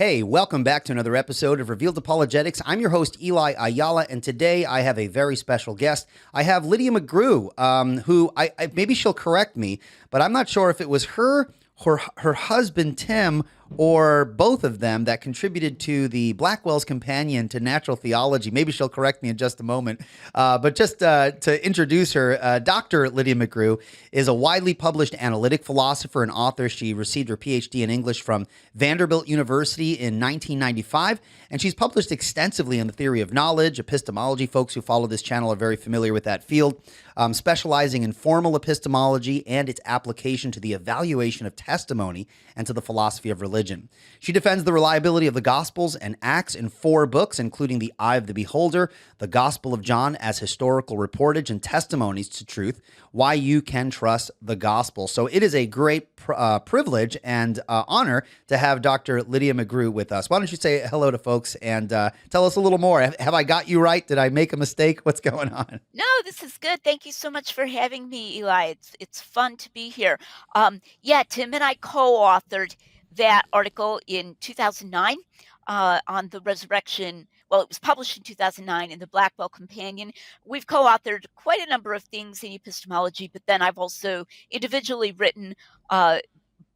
Hey, welcome back to another episode of Revealed Apologetics. I'm your host, Eli Ayala, and today I have a very special guest. I have Lydia McGrew, who maybe she'll correct me, but I'm not sure if it was her husband, Tim, or both of them that contributed to the Blackwell's Companion to Natural Theology. Maybe she'll correct me in just a moment. But just to introduce her, Dr. Lydia McGrew is a widely published analytic philosopher and author. She received her PhD in English from Vanderbilt University in 1995, and she's published extensively in the theory of knowledge, epistemology. Folks who follow this channel are very familiar with that field, specializing in formal epistemology and its application to the evaluation of testimony and to the philosophy of religion. She defends the reliability of the Gospels and Acts in 4 books, including The Eye of the Beholder, The Gospel of John as Historical Reportage and Testimonies to Truth, Why You Can Trust the Gospel. So it is a great privilege and honor to have Dr. Lydia McGrew with us. Why don't you say hello to folks and tell us a little more? Have I got you right? Did I make a mistake? What's going on? No, this is good. Thank you so much for having me, Eli. It's fun to be here. Tim and I co-authored that article in 2009 on the resurrection. Well, it was published in 2009 in the Blackwell Companion. We've co-authored quite a number of things in epistemology, but then I've also individually written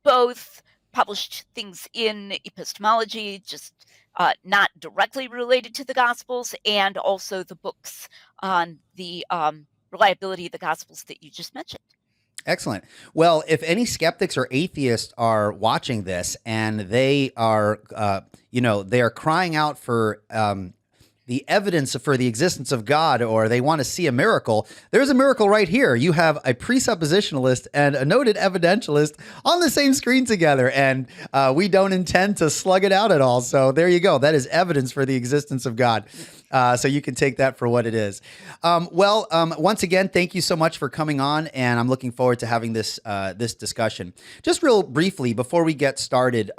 both published things in epistemology, just not directly related to the Gospels, and also the books on the reliability of the Gospels that you just mentioned. Excellent. Well, if any skeptics or atheists are watching this and they are, they are crying out for the evidence for the existence of God, or they want to see a miracle, there's a miracle right here. You have a presuppositionalist and a noted evidentialist on the same screen together, and we don't intend to slug it out at all. So there you go. That is evidence for the existence of God. So you can take that for what it is. Once again, thank you so much for coming on, and I'm looking forward to having this discussion. Just real briefly before we get started,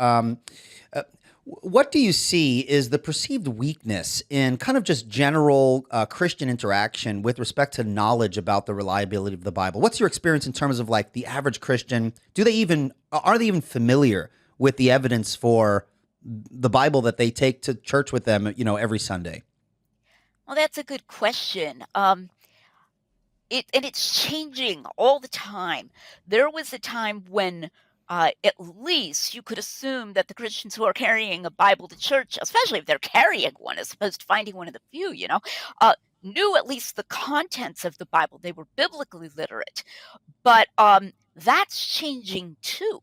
what do you see is the perceived weakness in kind of just general Christian interaction with respect to knowledge about the reliability of the Bible? What's your experience in terms of like the average Christian? Are they even familiar with the evidence for the Bible that they take to church with them, every Sunday? Well, that's a good question. It's changing all the time. There was a time when at least you could assume that the Christians who are carrying a Bible to church, especially if they're carrying one as opposed to finding one in the pew, knew at least the contents of the Bible. They were biblically literate. But that's changing too,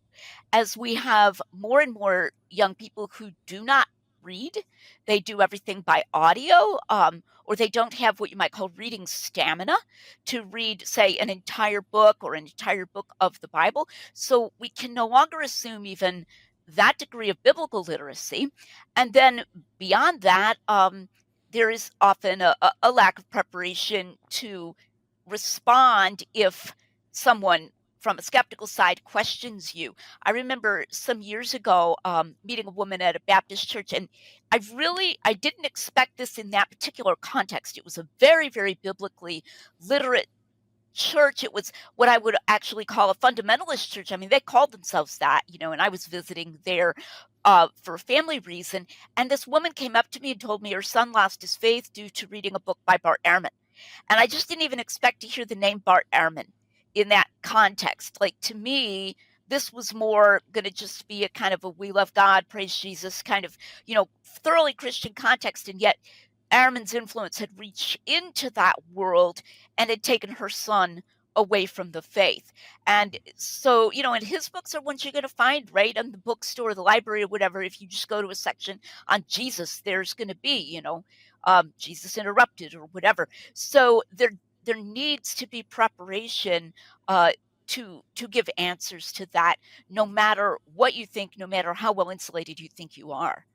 as we have more and more young people who do not read. They do everything by audio, or they don't have what you might call reading stamina to read, say, an entire book or an entire book of the Bible. So we can no longer assume even that degree of biblical literacy. And then beyond that, there is often a lack of preparation to respond if someone from a skeptical side questions you. I remember some years ago meeting a woman at a Baptist church, and I didn't expect this in that particular context. It was a very, very biblically literate church. It was what I would actually call a fundamentalist church. I mean, they called themselves that, and I was visiting there for a family reason. And this woman came up to me and told me her son lost his faith due to reading a book by Bart Ehrman. And I just didn't even expect to hear the name Bart Ehrman in that context. Like, to me, this was more going to just be a kind of a we love God, praise Jesus kind of, thoroughly Christian context. And yet Ehrman's influence had reached into that world and had taken her son away from the faith. And so, and his books are ones you're going to find right in the bookstore, the library, or whatever. If you just go to a section on Jesus, there's going to be, Jesus Interrupted or whatever. So there needs to be preparation to give answers to that, no matter what you think, no matter how well insulated you think you are.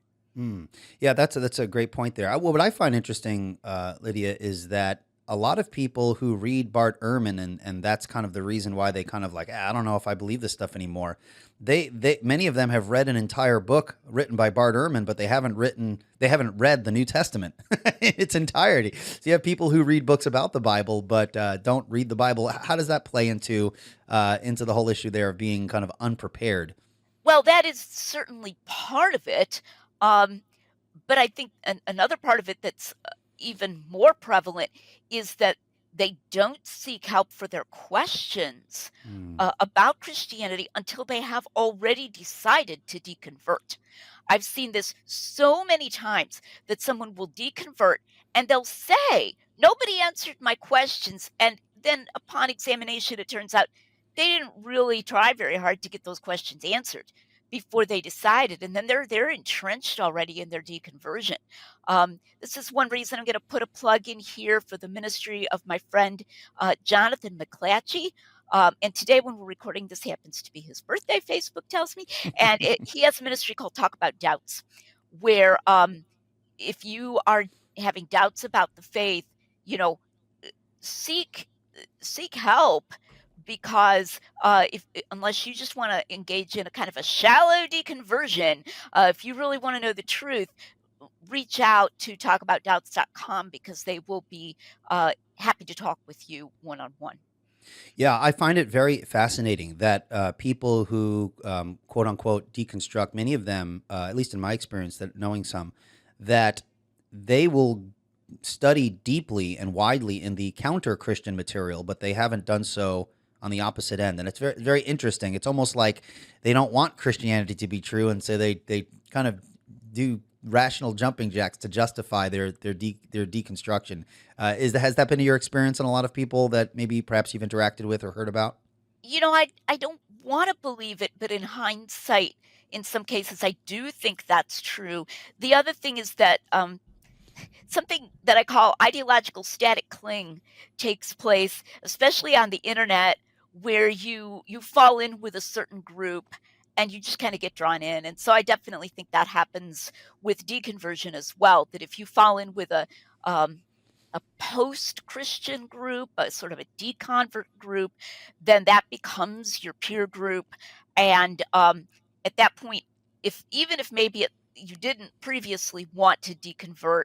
Yeah, that's a great point there. What I find interesting, Lydia, is that a lot of people who read Bart Ehrman, and that's kind of the reason why they kind of like, I don't know if I believe this stuff anymore. Many of them have read an entire book written by Bart Ehrman, but they haven't read the New Testament in its entirety. So you have people who read books about the Bible, but don't read the Bible. How does that play into the whole issue there of being kind of unprepared? Well, that is certainly part of it. Um, but I think another part of it that's even more prevalent is that they don't seek help for their questions Mm. about Christianity until they have already decided to deconvert. I've seen this so many times that someone will deconvert and they'll say, "Nobody answered my questions." And then upon examination, it turns out they didn't really try very hard to get those questions answered before they decided. And then they're entrenched already in their deconversion. This is one reason I'm going to put a plug in here for the ministry of my friend Jonathan McClatchy. And today, when we're recording, this happens to be his birthday, Facebook tells me. And he has a ministry called Talk About Doubts, where if you are having doubts about the faith, you know, seek seek help because if unless you just want to engage in a kind of a shallow deconversion, if you really want to know the truth, reach out to talkaboutdoubts.com because they will be happy to talk with you one on one. Yeah, I find it very fascinating that people who quote unquote deconstruct, many of them, at least in my experience, that knowing some, that they will study deeply and widely in the counter Christian material, but they haven't done so on the opposite end. And it's very, very interesting. It's almost like they don't want Christianity to be true. And so they kind of do rational jumping jacks to justify their deconstruction. Has that been your experience on a lot of people that maybe perhaps you've interacted with or heard about? I don't want to believe it, but in hindsight, in some cases, I do think that's true. The other thing is that something that I call ideological static cling takes place, especially on the internet, where you fall in with a certain group and you just kind of get drawn in. And so I definitely think that happens with deconversion as well. That if you fall in with um, a post-Christian group, a sort of a deconvert group, then that becomes your peer group. And at that point, if even if maybe you didn't previously want to deconvert,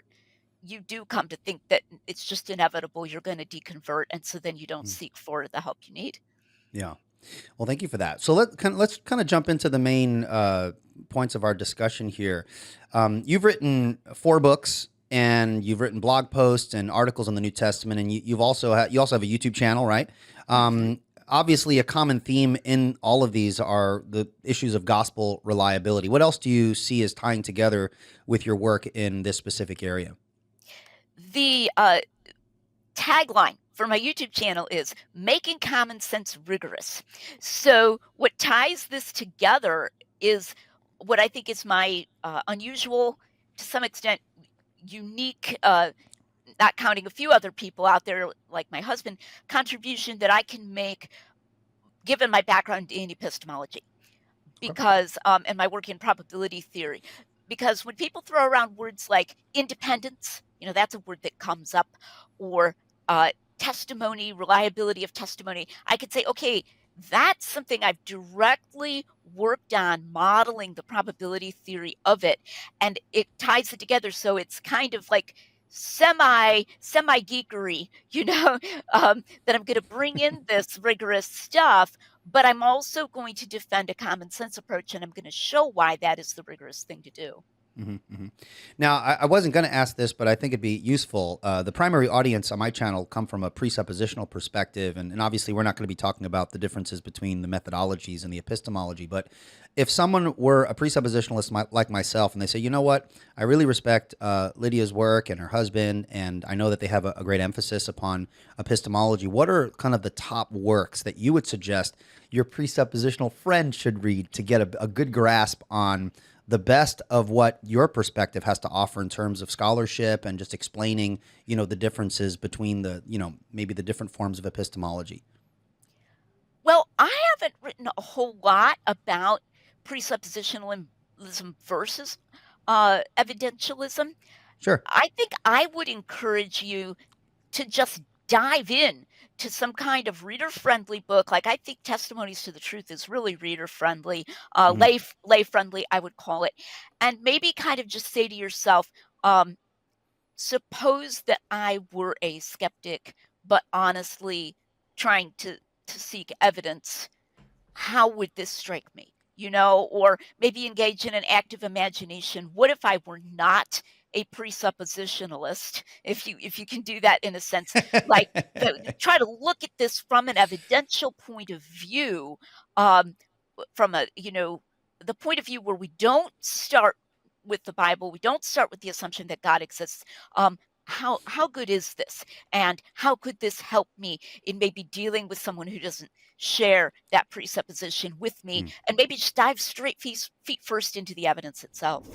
you do come to think that it's just inevitable you're going to deconvert, and so then you don't Mm. seek for the help you need. Yeah. Well, thank you for that. So let's kind of jump into the main points of our discussion here. You've written 4 books, and you've written blog posts and articles on the New Testament, and you also have a YouTube channel, right? Mhm. Obviously, a common theme in all of these are the issues of gospel reliability. What else do you see as tying together with your work in this specific area? The tagline for my YouTube channel is "Making Common Sense Rigorous." So, what ties this together is what I think is my unusual, to some extent, unique, not counting a few other people out there like my husband, contribution that I can make given my background in epistemology. Because and my work in probability theory, because when people throw around words like independence, that's a word that comes up, or uh, testimony, reliability of testimony, I could say, okay, that's something I've directly worked on modeling the probability theory of it, and it ties it together, so it's kind of like semi geekery, that I'm going to bring in this rigorous stuff, but I'm also going to defend a common sense approach, and I'm going to show why that is the rigorous thing to do. Now, I wasn't going to ask this, but I think it'd be useful. The primary audience on my channel come from a presuppositional perspective, and obviously, we're not going to be talking about the differences between the methodologies and the epistemology. But if someone were a presuppositionalist like myself, and they say, you know what, I really respect Lydia's work and her husband, and I know that they have a great emphasis upon epistemology, what are kind of the top works that you would suggest your presuppositional friend should read to get a good grasp on the best of what your perspective has to offer in terms of scholarship and just explaining, the differences between maybe the different forms of epistemology? Well, I haven't written a whole lot about presuppositionalism versus evidentialism. Sure. I think I would encourage you to just dive in to some kind of reader-friendly book. Like, I think Testimonies to the Truth is really reader-friendly, Hmm. lay-friendly, I would call it, and maybe kind of just say to yourself, suppose that I were a skeptic, but honestly trying to seek evidence, how would this strike me? or maybe engage in an active imagination. What if I were not a presuppositionalist, if you can do that in a sense, like try to look at this from an evidential point of view, um, from the point of view where we don't start with the Bible, we don't start with the assumption that God exists. Um, how good is this, and how could this help me in maybe dealing with someone who doesn't share that presupposition with me, and maybe just dive straight feet first into the evidence itself.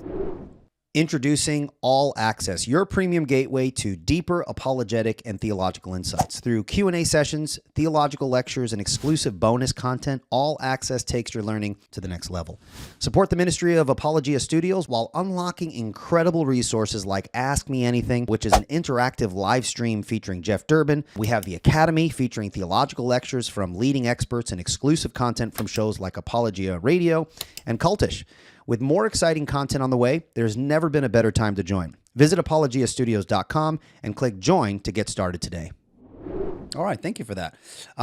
Introducing All Access, your premium gateway to deeper apologetic and theological insights. Through Q&A sessions, theological lectures, and exclusive bonus content, All Access takes your learning to the next level. Support the ministry of Apologia Studios while unlocking incredible resources like Ask Me Anything, which is an interactive live stream featuring Jeff Durbin. We have the Academy featuring theological lectures from leading experts and exclusive content from shows like Apologia Radio and Cultish. With more exciting content on the way, there's never been a better time to join. Visit apologiastudios.com and click join to get started today. All right, thank you for that.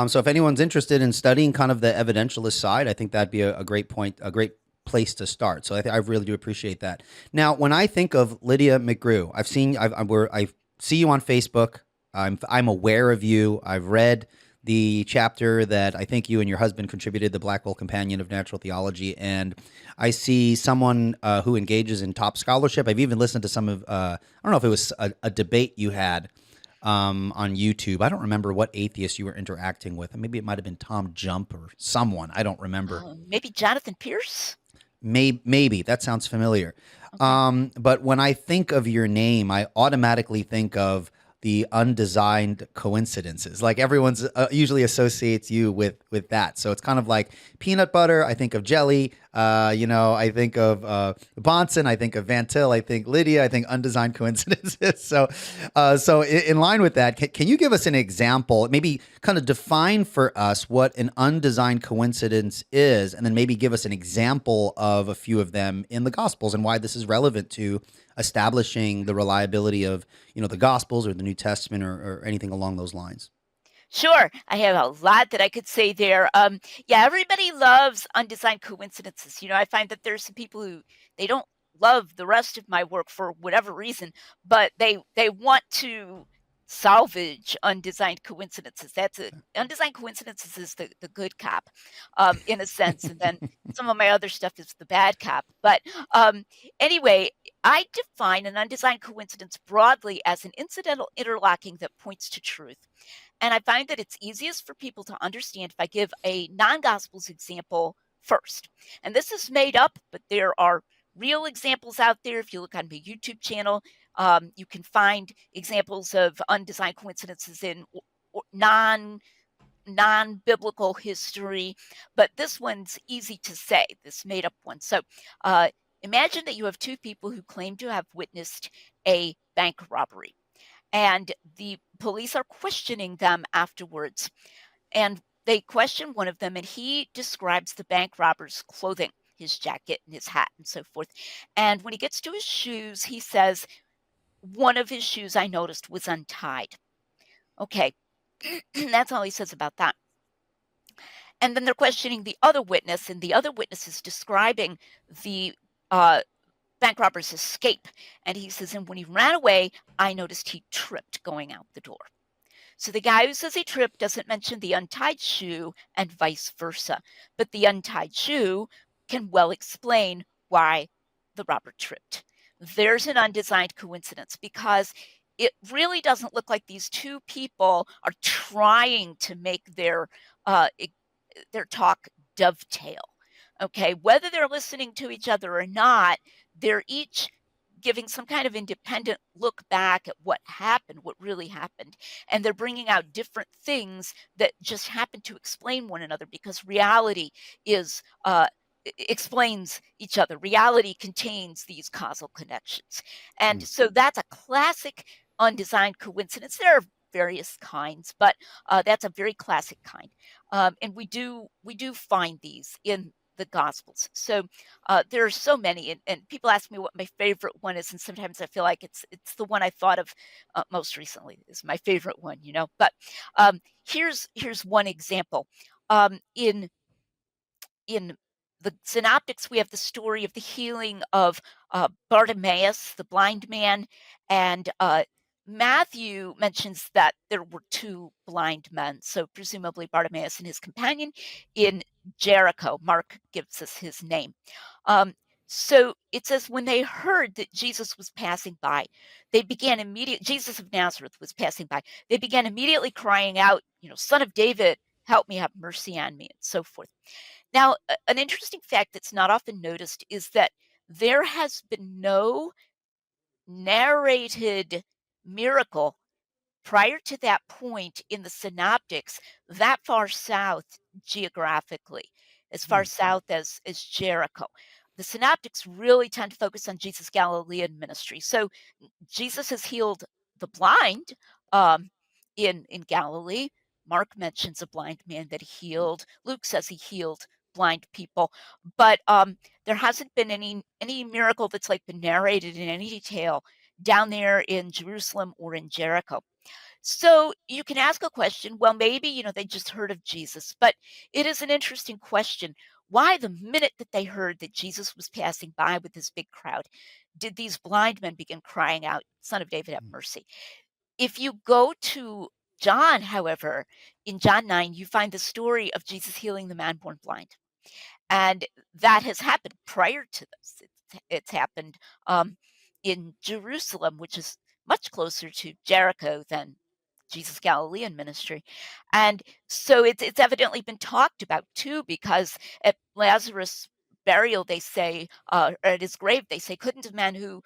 So if anyone's interested in studying kind of the evidentialist side, I think that'd be a great point, a great place to start. So I really do appreciate that. Now, when I think of Lydia McGrew, I see you on Facebook. I'm aware of you. I've read the chapter that I think you and your husband contributed, the Blackwell Companion of Natural Theology, and I see someone who engages in top scholarship. I've even listened to some of, I don't know if it was a debate you had on YouTube. I don't remember what atheist you were interacting with. Maybe it might have been Tom Jump or someone. I don't remember. Maybe Jonathan Pierce? Maybe. That sounds familiar. Okay. But when I think of your name, I automatically think of the undesigned coincidences. Like everyone's usually associates you with that. So it's kind of like peanut butter. I think of jelly. I think of Bonson. I think of Van Til. I think Lydia. I think undesigned coincidences. So in line with that, can you give us an example? Maybe kind of define for us what an undesigned coincidence is, and then maybe give us an example of a few of them in the Gospels and why this is relevant to establishing the reliability of, the Gospels or the New Testament or anything along those lines. Sure. I have a lot that I could say there. Yeah, everybody loves undesigned coincidences. I find that there's some people who they don't love the rest of my work for whatever reason, but they want to salvage undesigned coincidences. Undesigned coincidences is the good cop, in a sense, and then some of my other stuff is the bad cop. But anyway, I define an undesigned coincidence broadly as an incidental interlocking that points to truth. And I find that it's easiest for people to understand if I give a non-Gospels example first. And this is made up, but there are real examples out there. If you look on my YouTube channel, you can find examples of undesigned coincidences in non-biblical history. But this one's easy to say, this made up one. So imagine that you have two people who claim to have witnessed a bank robbery, and the police are questioning them afterwards. And they question one of them, and he describes the bank robber's clothing, his jacket and his hat and so forth. And when he gets to his shoes, he says, one of his shoes I noticed was untied. Okay, that's all he says about that. And then they're questioning the other witness, and the other witness is describing the bank robber's escape. And he says, and when he ran away, I noticed he tripped going out the door. So the guy who says he tripped doesn't mention the untied shoe and vice versa. But the untied shoe can well explain why the robber tripped. There's an undesigned coincidence because it really doesn't look like these two people are trying to make their talk dovetail. Okay, whether they're listening to each other or not, they're each giving some kind of independent look back at what happened, what really happened. And they're bringing out different things that just happen to explain one another because reality explains each other. Reality contains these causal connections. And so that's a classic undesigned coincidence. There are various kinds, but that's a very classic kind. And we do find these in the Gospels. So there are so many, and people ask me what my favorite one is, and sometimes I feel like it's the one I thought of most recently is my favorite one, But here's one example. In the synoptics, we have the story of the healing of Bartimaeus, the blind man, and Matthew mentions that there were two blind men, so presumably Bartimaeus and his companion in Jericho. Mark gives us his name. Um, so it says, when they heard that Jesus was passing by, they began immediately, Jesus of Nazareth was passing by, they began immediately crying out, Son of David, help me, have mercy on me, and so forth. Now, an interesting fact that's not often noticed is that there has been no narrated miracle prior to that point in the synoptics that far south geographically, as far Hmm. south as Jericho. The synoptics really tend to focus on Jesus' Galilean ministry. So Jesus has healed the blind um, in Galilee. Mark mentions a blind man that he healed. Luke says he healed blind people, but there hasn't been any miracle that's like been narrated in any detail down there in Jerusalem or in Jericho. So you can ask a question, well, maybe, they just heard of Jesus, but it is an interesting question. Why, the minute that they heard that Jesus was passing by with this big crowd, did these blind men begin crying out, Son of David, have mercy? If you go to John, however, in John 9, you find the story of Jesus healing the man born blind. And that has happened prior to this. It's happened in Jerusalem, which is much closer to Jericho than Jesus' Galilean ministry. And so it's evidently been talked about too, because at Lazarus' burial, they say, or at his grave, they say, couldn't a man who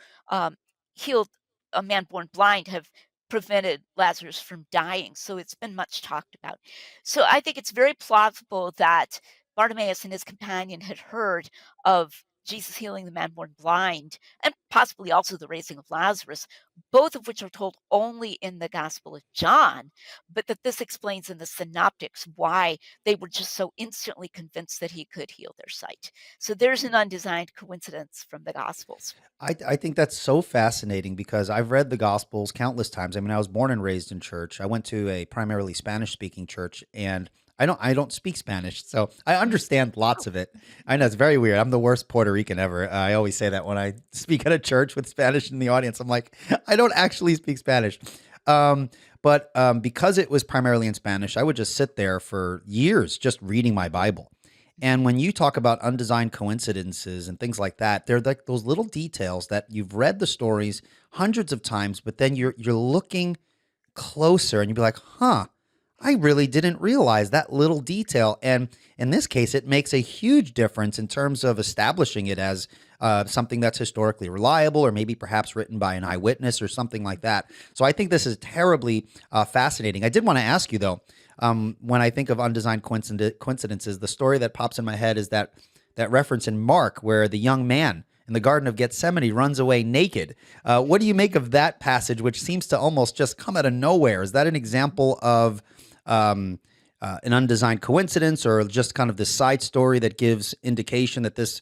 healed a man born blind have prevented Lazarus from dying? So it's been much talked about. So I think it's very plausible that Bartimaeus and his companion had heard of Jesus healing the man born blind, and possibly also the raising of Lazarus, both of which are told only in the Gospel of John, but that this explains in the synoptics why they were just so instantly convinced that he could heal their sight. So there's an undesigned coincidence from the Gospels. I think that's so fascinating because I've read the Gospels countless times. I mean, I was born and raised in church. I went to a primarily Spanish speaking church, and I don't speak Spanish, so I understand lots of it. I know it's very weird. I'm the worst Puerto Rican ever. I always say that when I speak at a church with Spanish in the audience. I'm like, I don't actually speak Spanish. Um, but because it was primarily in Spanish, I would just sit there for years just reading my Bible. And when you talk about undesigned coincidences and things like that, they're like those little details that you've read the stories hundreds of times, but then you're looking closer and you'd be like, huh, I really didn't realize that little detail. And in this case, it makes a huge difference in terms of establishing it as something that's historically reliable or maybe perhaps written by an eyewitness or something like that. So I think this is terribly fascinating. I did want to ask you, though, when I think of undesigned coincidences, the story that pops in my head is that reference in Mark where the young man in the Garden of Gethsemane runs away naked. What do you make of that passage, which seems to almost just come out of nowhere? Is that an example of an undesigned coincidence, or just kind of this side story that gives indication that this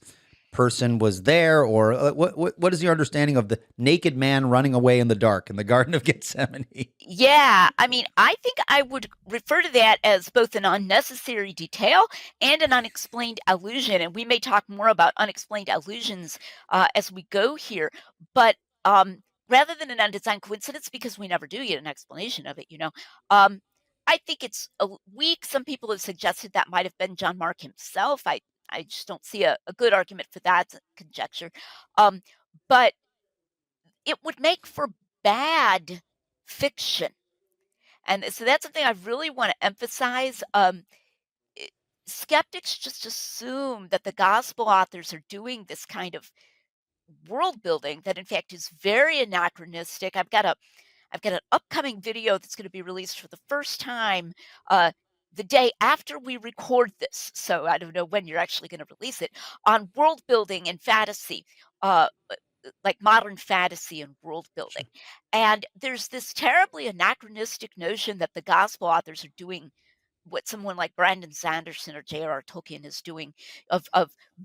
person was there? Or what is your understanding of the naked man running away in the dark in the Garden of Gethsemane? Yeah, I mean, I think I would refer to that as both an unnecessary detail and an unexplained allusion. And we may talk more about unexplained allusions as we go here. But rather than an undesigned coincidence, because we never do get an explanation of it, I think it's weak. Some people have suggested that might have been John Mark himself. I just don't see a good argument for that conjecture. Um, but it would make for bad fiction. And so that's something I really want to emphasize. I- Skeptics just assume that the gospel authors are doing this kind of world building that in fact is very anachronistic. I've got an upcoming video that's going to be released for the first time the day after we record this. So I don't know when you're actually going to release it, on world building and fantasy. Like modern fantasy and world building. Sure. And there's this terribly anachronistic notion that the gospel authors are doing what someone like Brandon Sanderson or J.R.R. Tolkien is doing, of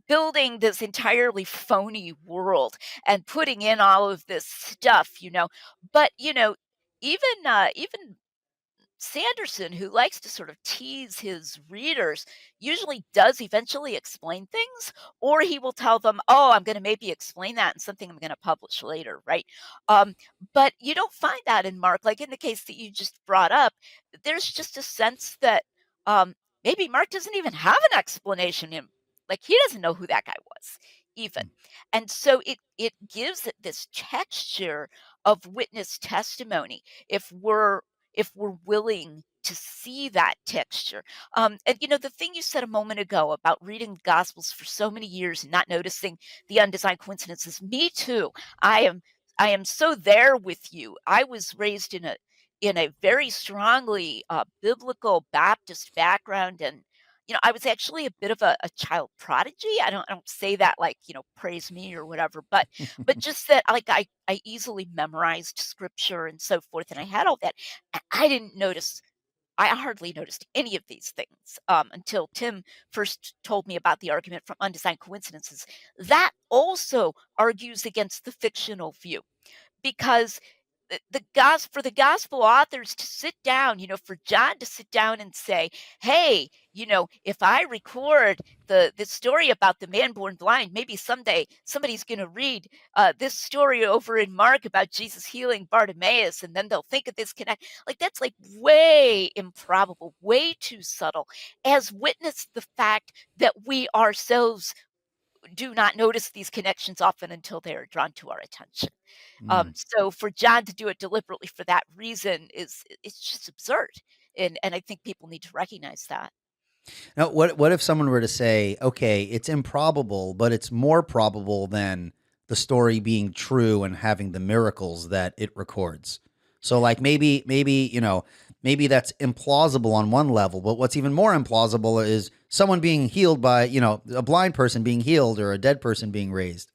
building this entirely phony world and putting in all of this stuff. But even Sanderson, who likes to sort of tease his readers, usually does eventually explain things, or he will tell them, "Oh, I'm going to maybe explain that in something I'm going to publish later," right? Um, but you don't find that in Mark. Like in the case that you just brought up, there's just a sense that um, maybe Mark doesn't even have an explanation. Like he doesn't know who that guy was, even, and so it gives it this texture of witness testimony if we're willing to see that texture. And the thing you said a moment ago about reading the Gospels for so many years and not noticing the undesigned coincidences, me too. I am I am so there with you. I was raised in a very strongly biblical Baptist background, and I was actually a bit of a child prodigy. I don't say that like praise me or whatever, but just that like I easily memorized scripture and so forth, and I had all that. I didn't notice I hardly noticed any of these things until Tim first told me about the argument from undesigned coincidences. That also argues against the fictional view because for the gospel authors to sit down, for John to sit down and say, "Hey, if I record the story about the man born blind, maybe someday somebody's going to read this story over in Mark about Jesus healing Bartimaeus, and then they'll think of this connect." Like that's like way improbable, way too subtle. As witness the fact that we ourselves do not notice these connections often until they are drawn to our attention. Mm. So for John to do it deliberately for that reason it's just absurd, and I think people need to recognize that. Now, what if someone were to say, okay, it's improbable, but it's more probable than the story being true and having the miracles that it records? So, like maybe that's implausible on one level, but what's even more implausible is someone being healed by, a blind person being healed or a dead person being raised.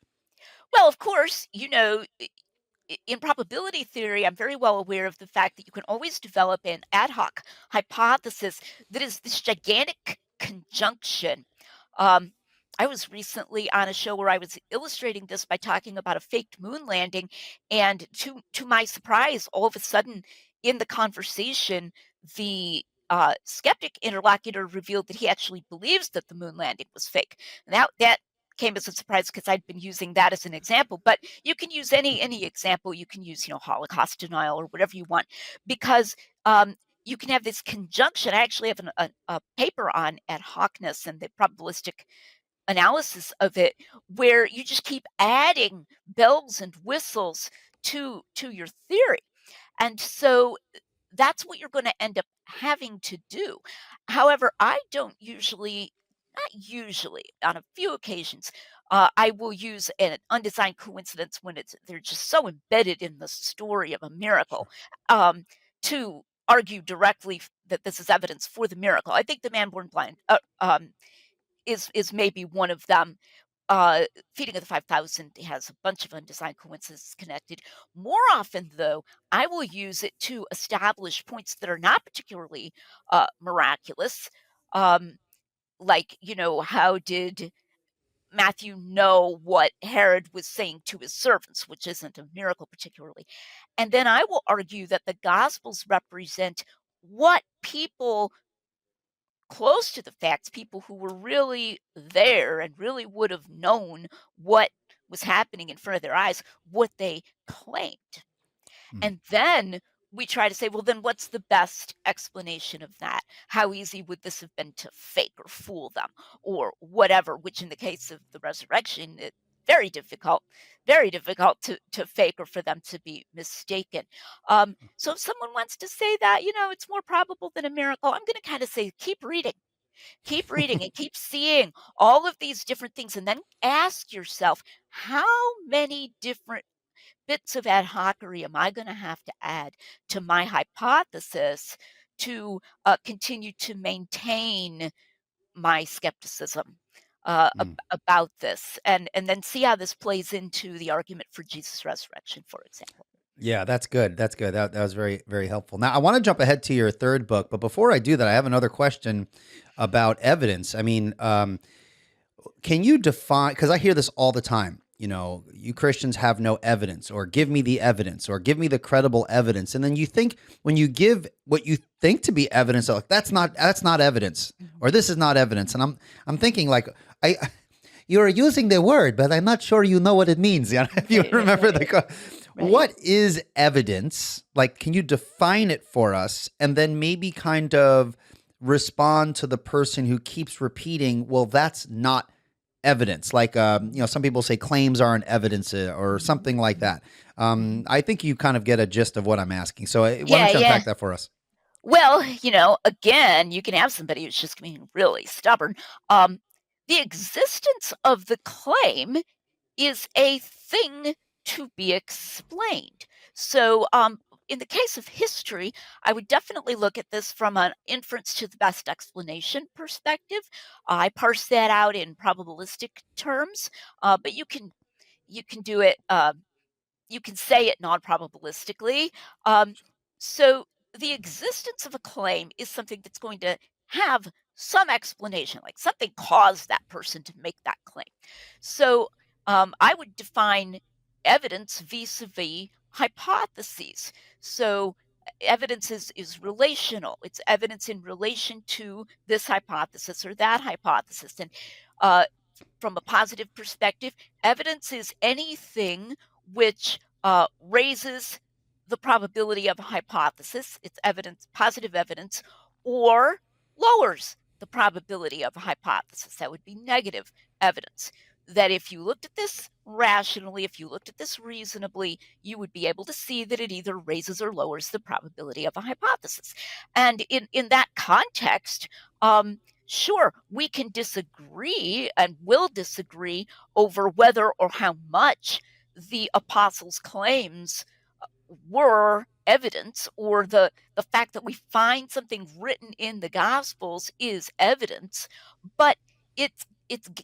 Well, of course, in probability theory, I'm very well aware of the fact that you can always develop an ad hoc hypothesis that is this gigantic conjunction. Um, I was recently on a show where I was illustrating this by talking about a faked moon landing, and to my surprise, all of a sudden in the conversation, the skeptic interlocutor revealed that he actually believes that the moon landing was fake. Now that came as a surprise because I'd been using that as an example, but you can use any example. You can use, Holocaust denial or whatever you want, because you can have this conjunction. I actually have a paper on ad hocness and the probabilistic analysis of it, where you just keep adding bells and whistles to your theory. And so that's what you're going to end up having to do. However, I don't usually, not usually, on a few occasions, I will use an undesigned coincidence when they're just so embedded in the story of a miracle, to argue directly that this is evidence for the miracle. I think the man born blind is maybe one of them. Feeding of the 5,000 has a bunch of undesigned coincidences connected. More often, though, I will use it to establish points that are not particularly miraculous. Um, like, how did Matthew know what Herod was saying to his servants, which isn't a miracle particularly. And then I will argue that the Gospels represent what people close to the facts, people who were really there and really would have known what was happening in front of their eyes, what they claimed. Mm. And then we try to say, well, then what's the best explanation of that? How easy would this have been to fake or fool them or whatever, which in the case of the resurrection, very difficult to fake or for them to be mistaken. So if someone wants to say that, it's more probable than a miracle, I'm going to kind of say, keep reading and keep seeing all of these different things. And then ask yourself, how many different bits of ad hocery am I going to have to add to my hypothesis to continue to maintain my skepticism Mm. about this, and then see how this plays into the argument for Jesus' resurrection, for example. Yeah, that's good. That's good. That was very, very helpful. Now, I want to jump ahead to your third book, but before I do that, I have another question about evidence. I mean, can you define, because I hear this all the time. you Christians have no evidence, or give me the evidence, or give me the credible evidence. And then you think, when you give what you think to be evidence, like that's not evidence, or this is not evidence. And I'm thinking, like, you're using the word, but I'm not sure you know what it means. If you remember what is evidence? Like, can you define it for us, and then maybe kind of respond to the person who keeps repeating, well, that's not evidence. Like, some people say claims aren't evidence, or something like that. I think you kind of get a gist of what I'm asking. So why don't you unpack that for us? Well, again, you can have somebody who's just being really stubborn. The existence of the claim is a thing to be explained. So, in the case of history, I would definitely look at this from an inference to the best explanation perspective. I parse that out in probabilistic terms, but you can do it. You can say it non-probabilistically. So the existence of a claim is something that's going to have some explanation, like something caused that person to make that claim. So I would define evidence vis-a-vis hypotheses. So evidence is relational. It's evidence in relation to this hypothesis or that hypothesis. And uh, from a positive perspective, evidence is anything which raises the probability of a hypothesis. It's evidence, positive evidence, or lowers the probability of a hypothesis. That would be negative evidence. That if you looked at this rationally, if you looked at this reasonably, you would be able to see that it either raises or lowers the probability of a hypothesis. And in that context, sure, we can disagree and will disagree over whether or how much the apostles' claims were evidence, or the fact that we find something written in the Gospels is evidence, but it's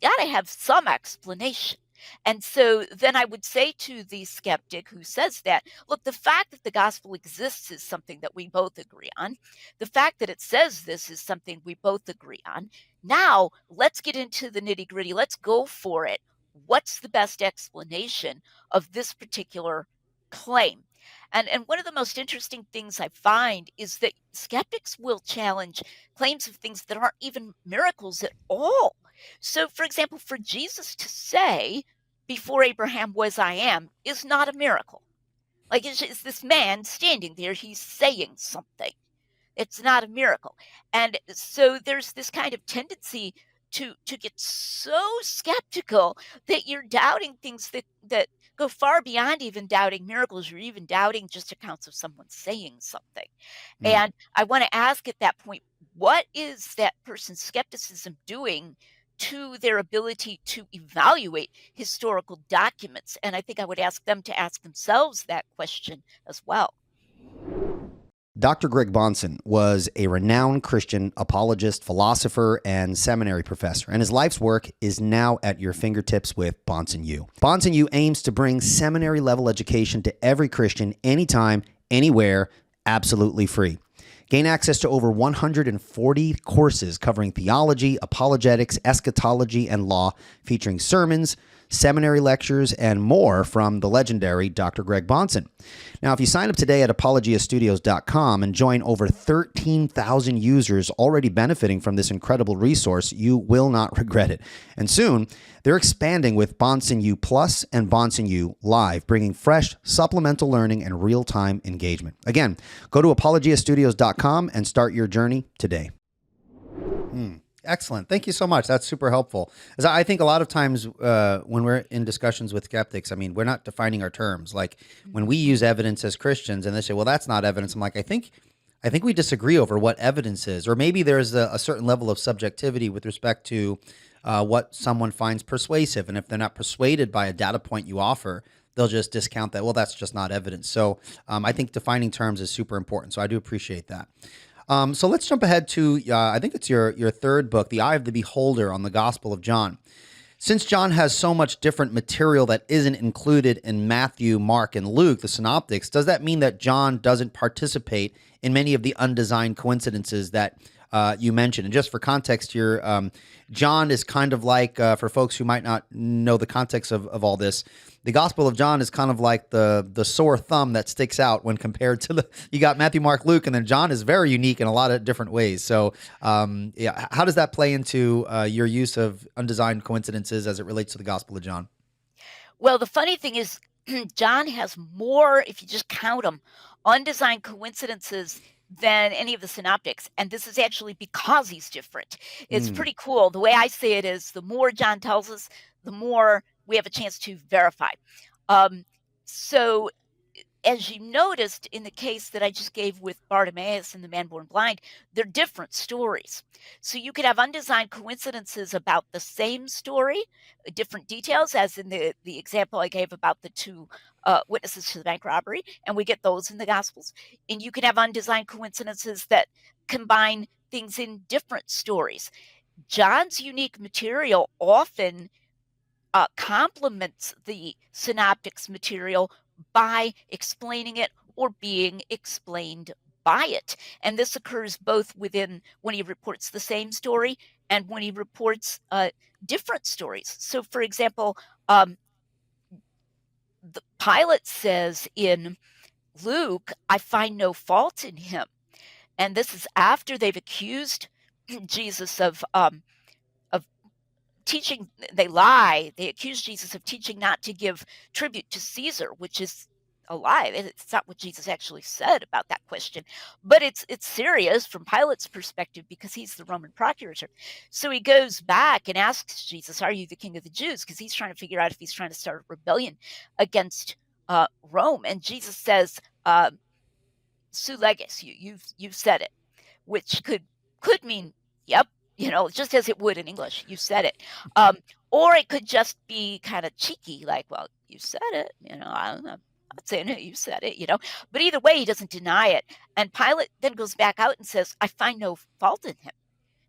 got to have some explanation. And so then I would say to the skeptic who says that, look, the fact that the gospel exists is something that we both agree on. The fact that it says this is something we both agree on. Now, let's get into the nitty gritty. Let's go for it. What's the best explanation of this particular claim? And one of the most interesting things I find is that skeptics will challenge claims of things that aren't even miracles at all. So, for example, for Jesus to say, before Abraham was I am, is not a miracle. Like, it's this man standing there, he's saying something. It's not a miracle. And so there's this kind of tendency to get so skeptical that you're doubting things that go far beyond even doubting miracles. You're even doubting just accounts of someone saying something. And I want to ask at that point, what is that person's skepticism doing to their ability to evaluate historical documents? And I think I would ask them to ask themselves that question as well. Dr. Greg Bahnsen was a renowned Christian apologist, philosopher, and seminary professor, and his life's work is now at your fingertips with Bahnsen U. Bahnsen U aims to bring seminary-level education to every Christian anytime, anywhere, absolutely free. Gain access to over 140 courses covering theology, apologetics, eschatology, and law, featuring sermons, seminary lectures, and more from the legendary Dr. Greg Bahnsen. Now, if you sign up today at apologiastudios.com and join over 13,000 users already benefiting from this incredible resource, you will not regret it. And soon, they're expanding with Bahnsen U Plus and Bahnsen U Live, bringing fresh supplemental learning and real-time engagement. Again, go to apologiastudios.com and start your journey today. Excellent. Thank you so much. That's super helpful. As I think a lot of times when we're in discussions with skeptics, I mean, we're not defining our terms. Like when we use evidence as Christians and they say, well, that's not evidence. I'm like, I think we disagree over what evidence is, or maybe there's a certain level of subjectivity with respect to what someone finds persuasive. And if they're not persuaded by a data point you offer, they'll just discount that. Well, that's just not evidence. So I think defining terms is super important. So I do appreciate that. So let's jump ahead to, I think it's your third book, The Eye of the Beholder on the Gospel of John. Since John has so much different material that isn't included in Matthew, Mark, and Luke, the synoptics, does that mean that John doesn't participate in many of the undesigned coincidences that you mentioned. And just for context here, John is kind of like, for folks who might not know the context of all this, the Gospel of John is kind of like the sore thumb that sticks out when compared to you got Matthew, Mark, Luke, and then John is very unique in a lot of different ways. So, yeah, how does that play into your use of undesigned coincidences as it relates to the Gospel of John? Well, the funny thing is, John has more, if you just count them, undesigned coincidences than any of the synoptics. And this is actually because he's different. It's Mm, pretty cool. The way I say it is the more John tells us, the more we have a chance to verify. Um, so as you noticed in the case that I just gave with Bartimaeus and the man born blind, they're different stories. So you could have undesigned coincidences about the same story, different details, as in the example I gave about the two witnesses to the bank robbery, and we get those in the Gospels. And you can have undesigned coincidences that combine things in different stories. John's unique material often complements the synoptics material by explaining it or being explained by it. And this occurs both within when he reports the same story and when he reports different stories. So, for example, the Pilate says in Luke, I find no fault in him. And this is after they've accused Jesus of teaching. They lie. They accuse Jesus of teaching not to give tribute to Caesar, which is a lie. It's not what Jesus actually said about that question, but it's serious from Pilate's perspective because he's the Roman procurator. So he goes back and asks Jesus, "Are you the king of the Jews?" Because he's trying to figure out if he's trying to start a rebellion against Rome. And Jesus says, "Su leges, you've said it," which could mean yep, just as it would in English. You said it. Or it could just be kind of cheeky, like, well, you said it, I'm not saying it, you said it. But either way, he doesn't deny it. And Pilate then goes back out and says, I find no fault in him.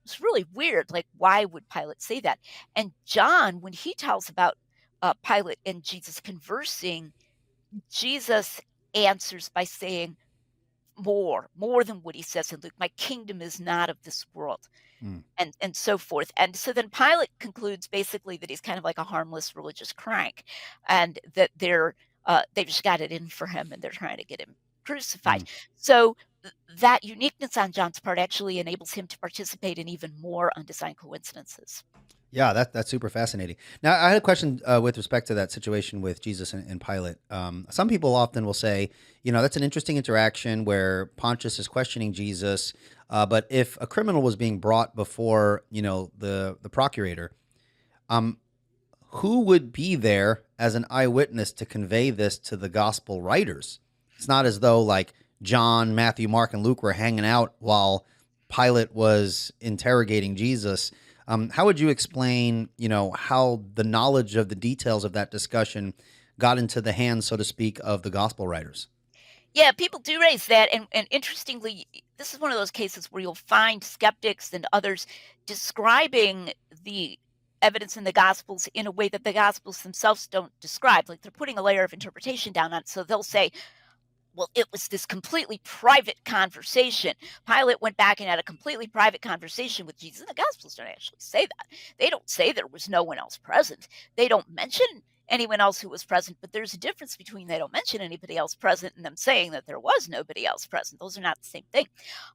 It's really weird. Like, why would Pilate say that? And John, when he tells about Pilate and Jesus conversing, Jesus answers by saying, more than what he says in Luke. My kingdom is not of this world, mm. and so forth. And so then Pilate concludes basically that he's kind of like a harmless religious crank, and that they've just got it in for him, and they're trying to get him crucified. Mm. So that uniqueness on John's part actually enables him to participate in even more undesigned coincidences. Yeah, that's super fascinating. Now, I had a question with respect to that situation with Jesus and Pilate. Some people often will say, that's an interesting interaction where Pontius is questioning Jesus, but if a criminal was being brought before, the procurator, um, who would be there as an eyewitness to convey this to the gospel writers? It's not as though like John, Matthew, Mark, and Luke were hanging out while Pilate was interrogating Jesus. How would you explain, how the knowledge of the details of that discussion got into the hands, so to speak, of the gospel writers? Yeah, people do raise that, and interestingly, this is one of those cases where you'll find skeptics and others describing the evidence in the Gospels in a way that the Gospels themselves don't describe. Like they're putting a layer of interpretation down on it. So they'll say, well, it was this completely private conversation. Pilate went back and had a completely private conversation with Jesus. And the Gospels don't actually say that. They don't say there was no one else present. They don't mention anyone else who was present, but there's a difference between they don't mention anybody else present and them saying that there was nobody else present. Those are not the same thing.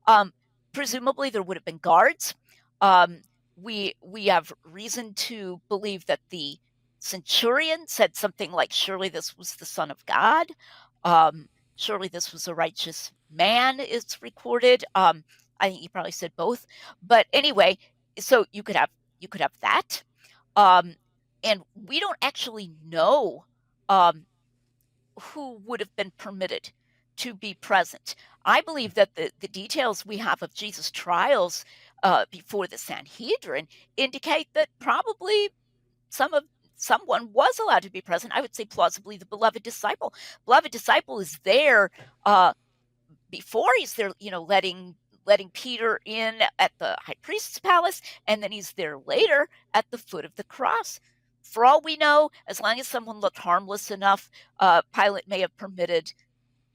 Um, Presumably, there would have been guards. Um, we have reason to believe that the centurion said something like, "Surely this was the Son of God." Um, Surely this was a righteous man, it's recorded. I think he probably said both. But anyway, so you could have that. Um, and we don't actually know um, who would have been permitted to be present. I believe that the details we have of Jesus' trials before the Sanhedrin indicate that probably some of someone was allowed to be present. I would say plausibly the beloved disciple. Beloved disciple is there uh, before he's there, letting Peter in at the high priest's palace, and then he's there later at the foot of the cross. For all we know, as long as someone looked harmless enough, Pilate may have permitted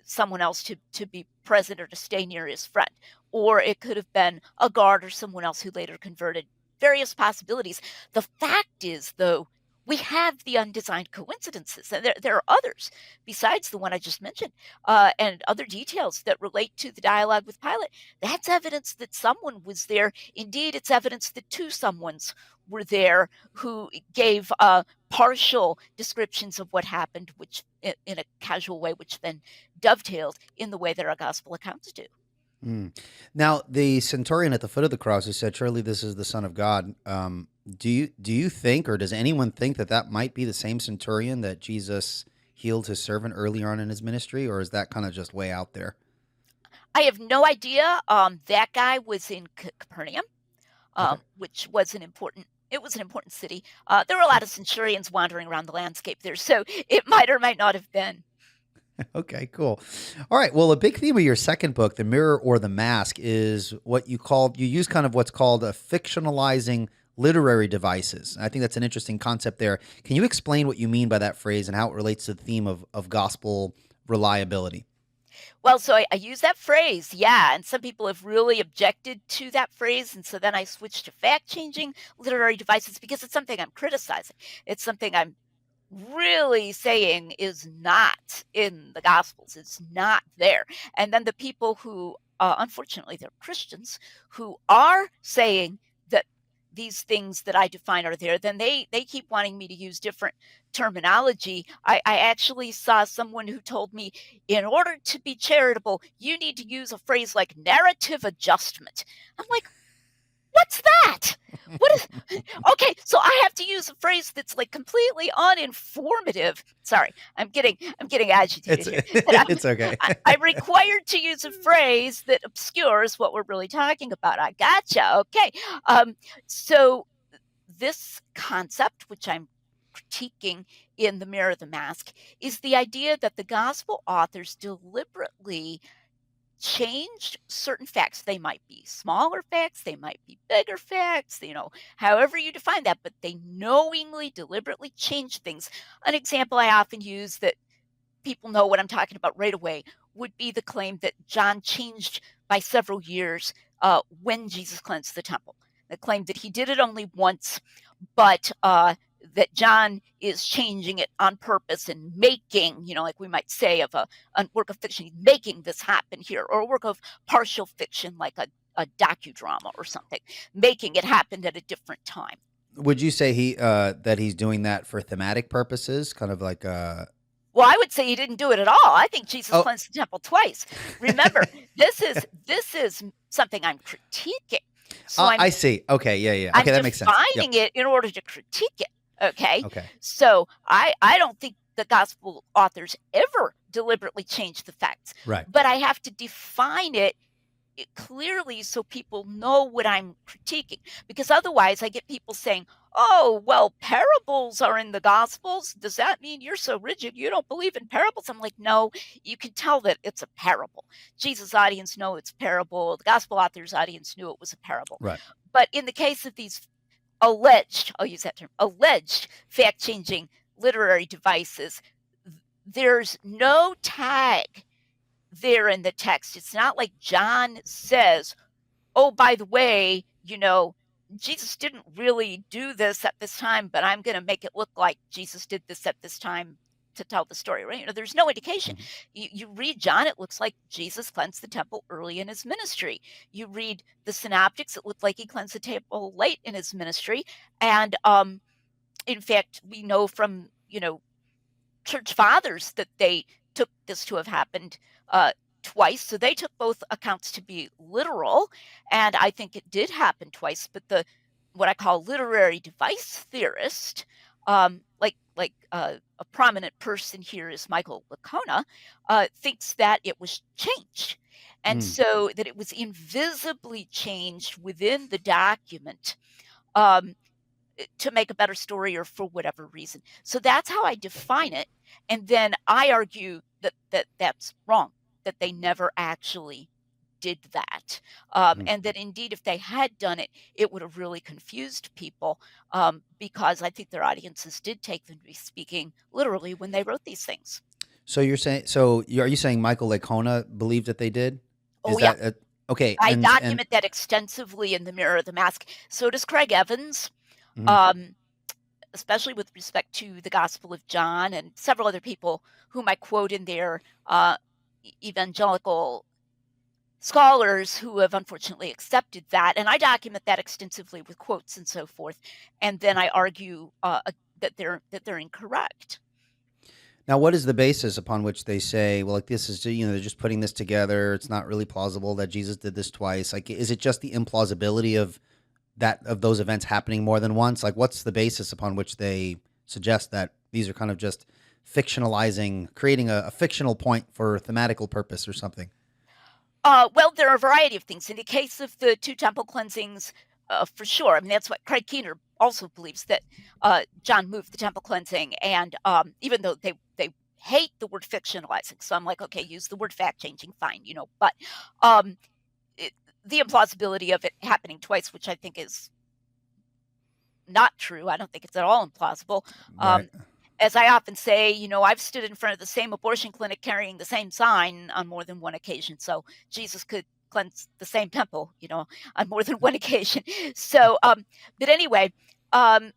someone else to be present or to stay near his friend. Or it could have been a guard or someone else who later converted. Various possibilities. The fact is, though, we have the undesigned coincidences, and there are others besides the one I just mentioned, and other details that relate to the dialogue with Pilate. That's evidence that someone was there. Indeed, it's evidence that two someones were there who gave partial descriptions of what happened, which in a casual way, which then dovetailed in the way that our gospel accounts do. Mm. Now, the centurion at the foot of the cross who said, "Surely this is the Son of God." Do you think, or does anyone think that that might be the same centurion that Jesus healed his servant earlier on in his ministry, or is that kind of just way out there? I have no idea. That guy was in Capernaum, Okay. which was an important. It was an important city. There were a lot of centurions wandering around the landscape there, so it might or might not have been. Okay, cool. All right. Well, a big theme of your second book, The Mirror or the Mask, is what you use kind of what's called a fictionalizing literary devices. I think that's an interesting concept there. Can you explain what you mean by that phrase and how it relates to the theme of gospel reliability? Well, so I use that phrase, yeah, and some people have really objected to that phrase, and so then I switched to fact-changing literary devices because it's something I'm criticizing. It's something I'm really saying is not in the Gospels. It's not there. And then the people who, unfortunately, they're Christians who are saying that these things that I define are there, then they keep wanting me to use different terminology. I actually saw someone who told me, in order to be charitable, you need to use a phrase like narrative adjustment. I'm like, what's that? What is okay, so I have to use a phrase that's, like, completely uninformative. Sorry, I'm getting It's agitated here. But it's okay. I'm required to use a phrase that obscures what we're really talking about. I gotcha, okay. So this concept, which I'm critiquing in The Mirror, the Mask, is the idea that the gospel authors deliberately changed certain facts. They might be smaller facts, they might be bigger facts, however you define that, but they knowingly, deliberately change things. An example I often use that people know what I'm talking about right away would be the claim that John changed by several years when Jesus cleansed the temple. The claim that he did it only once, but that John is changing it on purpose and making, like we might say of a work of fiction, making this happen here, or a work of partial fiction like a docudrama or something, making it happen at a different time. Would you say that he's doing that for thematic purposes, kind of like Well, I would say he didn't do it at all. I think Jesus oh cleansed the temple twice. Remember, this is something I'm critiquing. So I see. Okay, yeah, yeah. I'm Okay, that makes sense. Yep. defining it in order to critique it. Okay. Okay. So I don't think the gospel authors ever deliberately change the facts, Right. but I have to define it clearly so people know what I'm critiquing. Because otherwise, I get people saying, "Oh, well, parables are in the Gospels. Does that mean you're so rigid you don't believe in parables?" I'm like, no, you can tell that it's a parable. Jesus' audience know it's parable. The Gospel author's audience knew it was a parable. Right. But in the case of these alleged, I'll use that term, alleged fact changing literary devices, there's no tag there in the text. It's not like John says, "Oh, by the way, Jesus didn't really do this at this time, but I'm going to make it look like Jesus did this at this time to tell the story," right? There's no indication. Mhm. You read John, it looks like Jesus cleansed the temple early in his ministry. You read the synoptics, it looked like he cleansed the temple late in his ministry. And in fact, we know from, church fathers that they took this to have happened twice. So they took both accounts to be literal, and I think it did happen twice. But the what I call literary device theorist, a prominent person here is Michael Licona, thinks that it was changed, and Mm. so that it was invisibly changed within the document. Um, to make a better story or for whatever reason. So that's how I define it. And then I argue that's wrong, that they never actually did that. Mm. And that indeed, if they had done it, it would have really confused people because I think their audiences did take them to be speaking literally when they wrote these things. So you're saying, so are you saying Michael Licona believed that they did? Oh Is yeah, that okay? I And document that extensively in The Mirror of the Mask. So does Craig Evans, mhm, um, especially with respect to the Gospel of John and several other people whom I quote in their evangelical scholars who have unfortunately accepted that, and I document that extensively with quotes and so forth, and then I argue that they're incorrect. now what is the basis upon which they say, well, like this is they're just putting this together. It's not really plausible that Jesus did this twice. Like, is it just the implausibility of those events happening more than once? Like, what's the basis upon which they suggest that these are kind of just fictionalizing, creating a fictional point for thematical purpose or something? Well, there are a variety of things. In the case of the two temple cleansings, for sure. I mean, that's what Craig Keener also believes, that John moved the temple cleansing, and even though they hate the word fictionalizing, so I'm like, okay, use the word fact changing, fine, but um, it, the implausibility of it happening twice, which I think is not true. I don't think it's at all implausible. Right. As I often say, I've stood in front of the same abortion clinic carrying the same sign on more than one occasion. So Jesus could cleanse the same temple, on more than one occasion. So, but anyway, um,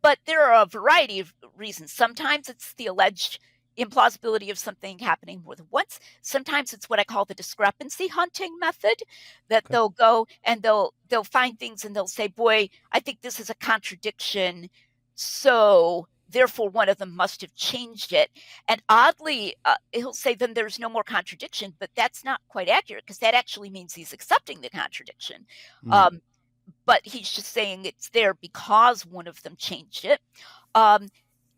but there are a variety of reasons. Sometimes it's the alleged implausibility of something happening more than once. Sometimes it's what I call the discrepancy hunting method, that Okay. they'll go and they'll find things and they'll say, "Boy, I think this is a contradiction." So therefore one of them must have changed it. And oddly, he'll say then there's no more contradiction, but that's not quite accurate, because that actually means he's accepting the contradiction. Mm, Um, but he's just saying it's there because one of them changed it. Um,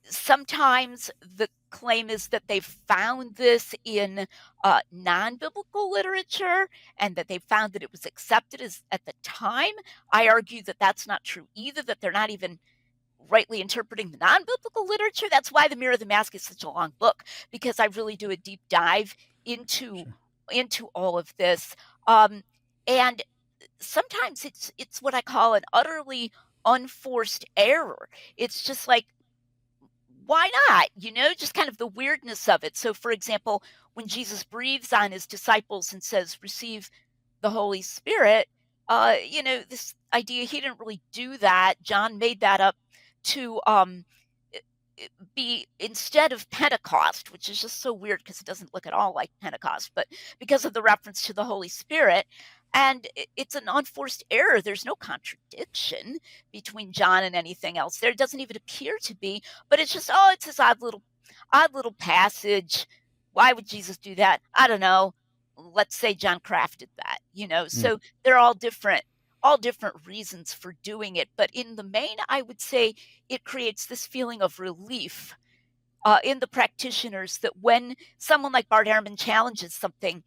Sometimes the claim is that they found this in non-biblical literature, and that they found that it was accepted as at the time. I argue that that's not true either, that they're not even rightly interpreting the non-biblical literature. That's why The Mirror of the Mask is such a long book, because I really do a deep dive into sure. into all of this. Um, and sometimes it's what I call an utterly unforced error. It's just like, why not? Just kind of the weirdness of it. So, for example, when Jesus breathes on his disciples and says, "Receive the Holy Spirit," this idea, he didn't really do that. John made that up to i- be instead of Pentecost, which is just so weird because it doesn't look at all like Pentecost, but because of the reference to the Holy Spirit. And it's an unforced error. There's no contradiction between John and anything else. There doesn't even appear to be, but it's just, oh, it's this odd little passage. Why would Jesus do that? I don't know. Let's say John crafted that, Mm, so they're all different reasons for doing it. But in the main, I would say it creates this feeling of relief in the practitioners, that when someone like Bart Ehrman challenges something,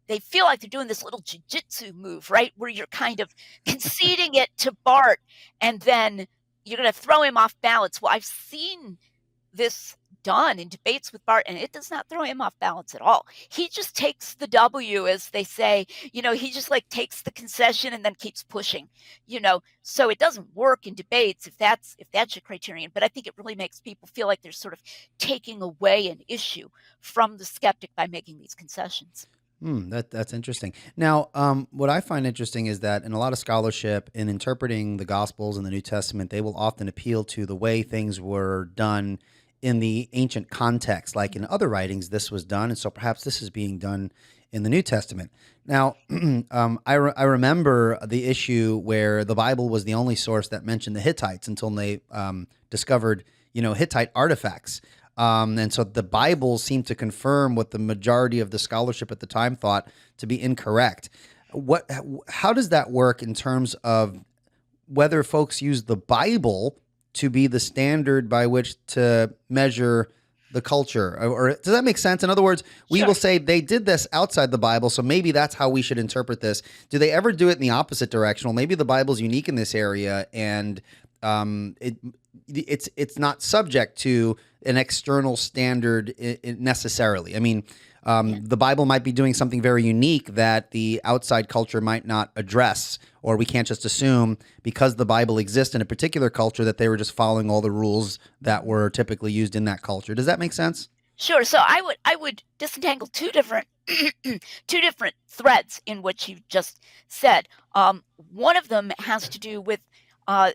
they feel like they're doing this little jujitsu move, right? Where you're kind of conceding it to Bart, and then you're going to throw him off balance. Well, I've seen this done in debates with Bart, and it does not throw him off balance at all. He just takes the W, as they say. He just like takes the concession and then keeps pushing. So it doesn't work in debates if that's your criterion. But I think it really makes people feel like they're sort of taking away an issue from the skeptic by making these concessions. that's interesting. Now, what I find interesting is that in a lot of scholarship in interpreting the Gospels and the New Testament, they will often appeal to the way things were done in the ancient context. Like in other writings, this was done, and so perhaps this is being done in the New Testament. Now, I remember the issue where the Bible was the only source that mentioned the Hittites until they discovered, Hittite artifacts. And so the Bible seemed to confirm what the majority of the scholarship at the time thought to be incorrect. How does that work in terms of whether folks use the Bible to be the standard by which to measure the culture? Or does that make sense? In other words, we Sure. will say they did this outside the Bible, so maybe that's how we should interpret this. Do they ever do it in the opposite direction? Well, maybe the Bible's unique in this area, and it's not subject to an external standard necessarily. I mean, Yeah. the Bible might be doing something very unique that the outside culture might not address, or we can't just assume because the Bible exists in a particular culture that they were just following all the rules that were typically used in that culture. Does that make sense? Sure. So I would disentangle two different two different threads in what you just said. One of them has to do with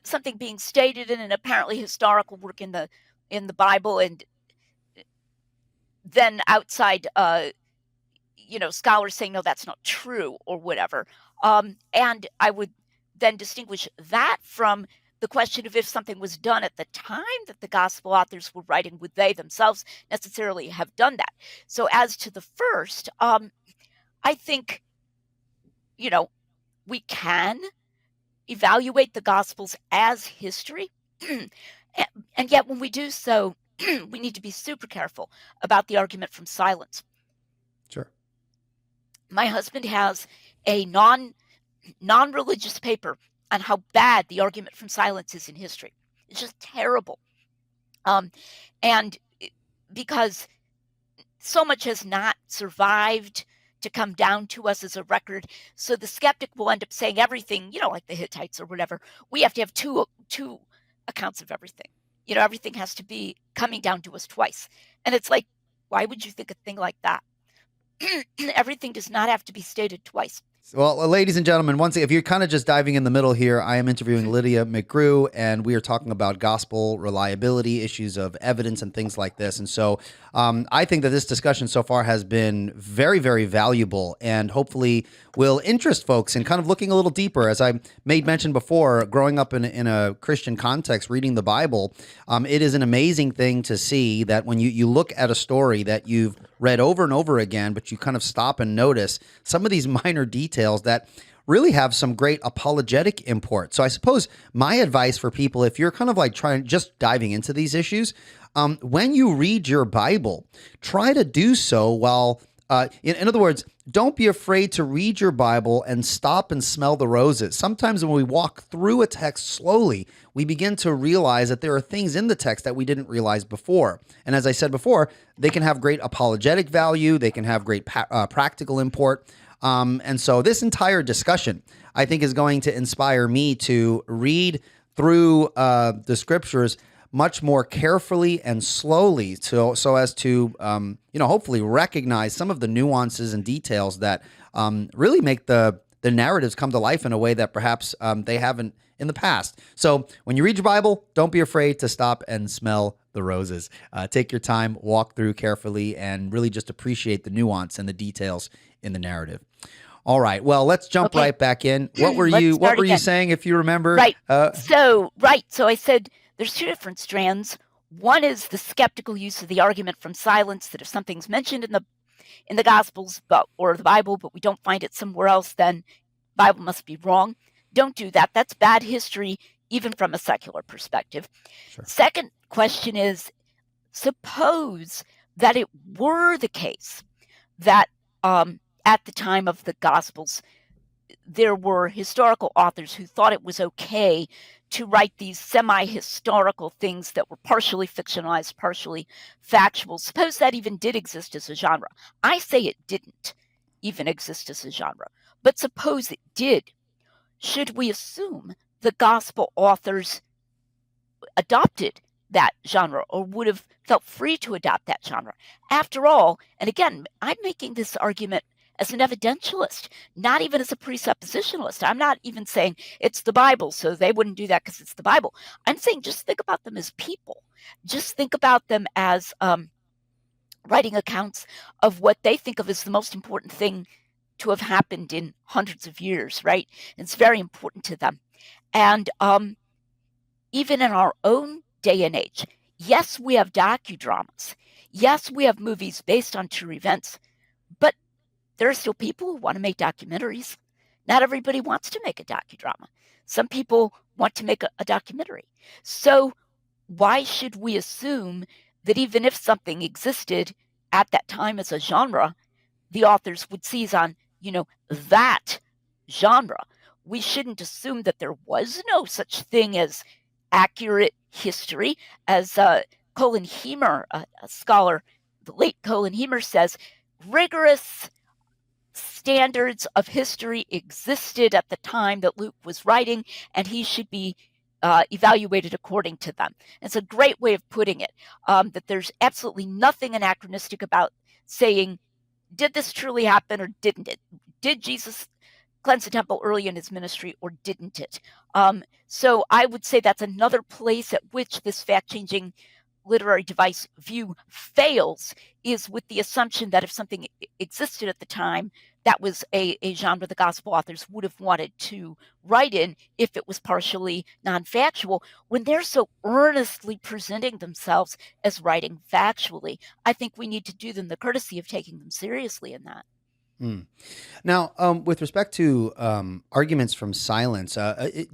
something being stated in an apparently historical work in the Bible, and then outside scholars saying no, that's not true or whatever. And I would then distinguish that from the question of if something was done at the time that the gospel authors were writing, would they themselves necessarily have done that? So as to the first, I think, we can evaluate the gospels as history. And yet when we do so, we need to be super careful about the argument from silence. Sure. My husband has a non-religious paper on how bad the argument from silence is in history. It's just terrible. And because so much has not survived to come down to us as a record, so the skeptic will end up saying everything, like the Hittites or whatever. We have to have two accounts of everything. Everything has to be coming down to us twice. And it's like, why would you think a thing like that? Everything does not have to be stated twice. Well, ladies and gentlemen, once again, if you're kind of just diving in the middle here, I am interviewing Lydia McGrew, and we are talking about gospel reliability, issues of evidence, and things like this. And so I think that this discussion so far has been very, very valuable, and hopefully will interest folks in kind of looking a little deeper. As I made mention before, growing up in a Christian context, reading the Bible, it is an amazing thing to see that when you look at a story that you've read over and over again, but you kind of stop and notice some of these minor details that really have some great apologetic import. So I suppose my advice for people, if you're kind of like just diving into these issues, when you read your Bible, try to do so while, in other words, don't be afraid to read your Bible and stop and smell the roses. Sometimes when we walk through a text slowly, we begin to realize that there are things in the text that we didn't realize before. And as I said before, they can have great apologetic value. They can have great practical import. And so this entire discussion, I think, is going to inspire me to read through the scriptures much more carefully and slowly, so as to hopefully recognize some of the nuances and details that really make the narratives come to life in a way that perhaps they haven't in the past. So when you read your Bible, don't be afraid to stop and smell the roses. Take your time, walk through carefully, and really just appreciate the nuance and the details in the narrative. All right. Well, let's jump right back in. What were you saying, if you remember? Right. So I said there's two different strands. One is the skeptical use of the argument from silence, that if something's mentioned in the Gospels or the Bible, but we don't find it somewhere else, then the Bible must be wrong. Don't do that. That's bad history, even from a secular perspective. Sure. Second question is, suppose that it were the case that at the time of the Gospels, there were historical authors who thought it was okay to write these semi-historical things that were partially fictionalized, partially factual. Suppose that even did exist as a genre. I say it didn't even exist as a genre, but suppose it did. Should we assume the gospel authors adopted that genre or would have felt free to adopt that genre? After all, and again, I'm making this argument as an evidentialist, not even as a presuppositionalist. I'm not even saying it's the Bible, so they wouldn't do that because it's the Bible. I'm saying just think about them as people. Just think about them as writing accounts of what they think of as the most important thing to have happened in hundreds of years, right? And it's very important to them. And even in our own day and age, yes, we have docudramas. Yes, we have movies based on true events, but there are still people who want to make documentaries. Not everybody wants to make a docudrama. Some people want to make a documentary. So why should we assume that even if something existed at that time as a genre, the authors would seize on, that genre? We shouldn't assume that there was no such thing as accurate history. As Colin Hemer, a scholar, the late Colin Hemer, says, rigorous standards of history existed at the time that Luke was writing, and he should be evaluated according to them. It's a great way of putting it, that there's absolutely nothing anachronistic about saying, did this truly happen or didn't it? Did Jesus cleanse the temple early in his ministry or didn't it? So I would say that's another place at which this fact-changing literary device view fails, is with the assumption that if something existed at the time, that was a genre the gospel authors would have wanted to write in if it was partially non-factual, when they're so earnestly presenting themselves as writing factually. I think we need to do them the courtesy of taking them seriously in that. Now, with respect to arguments from silence,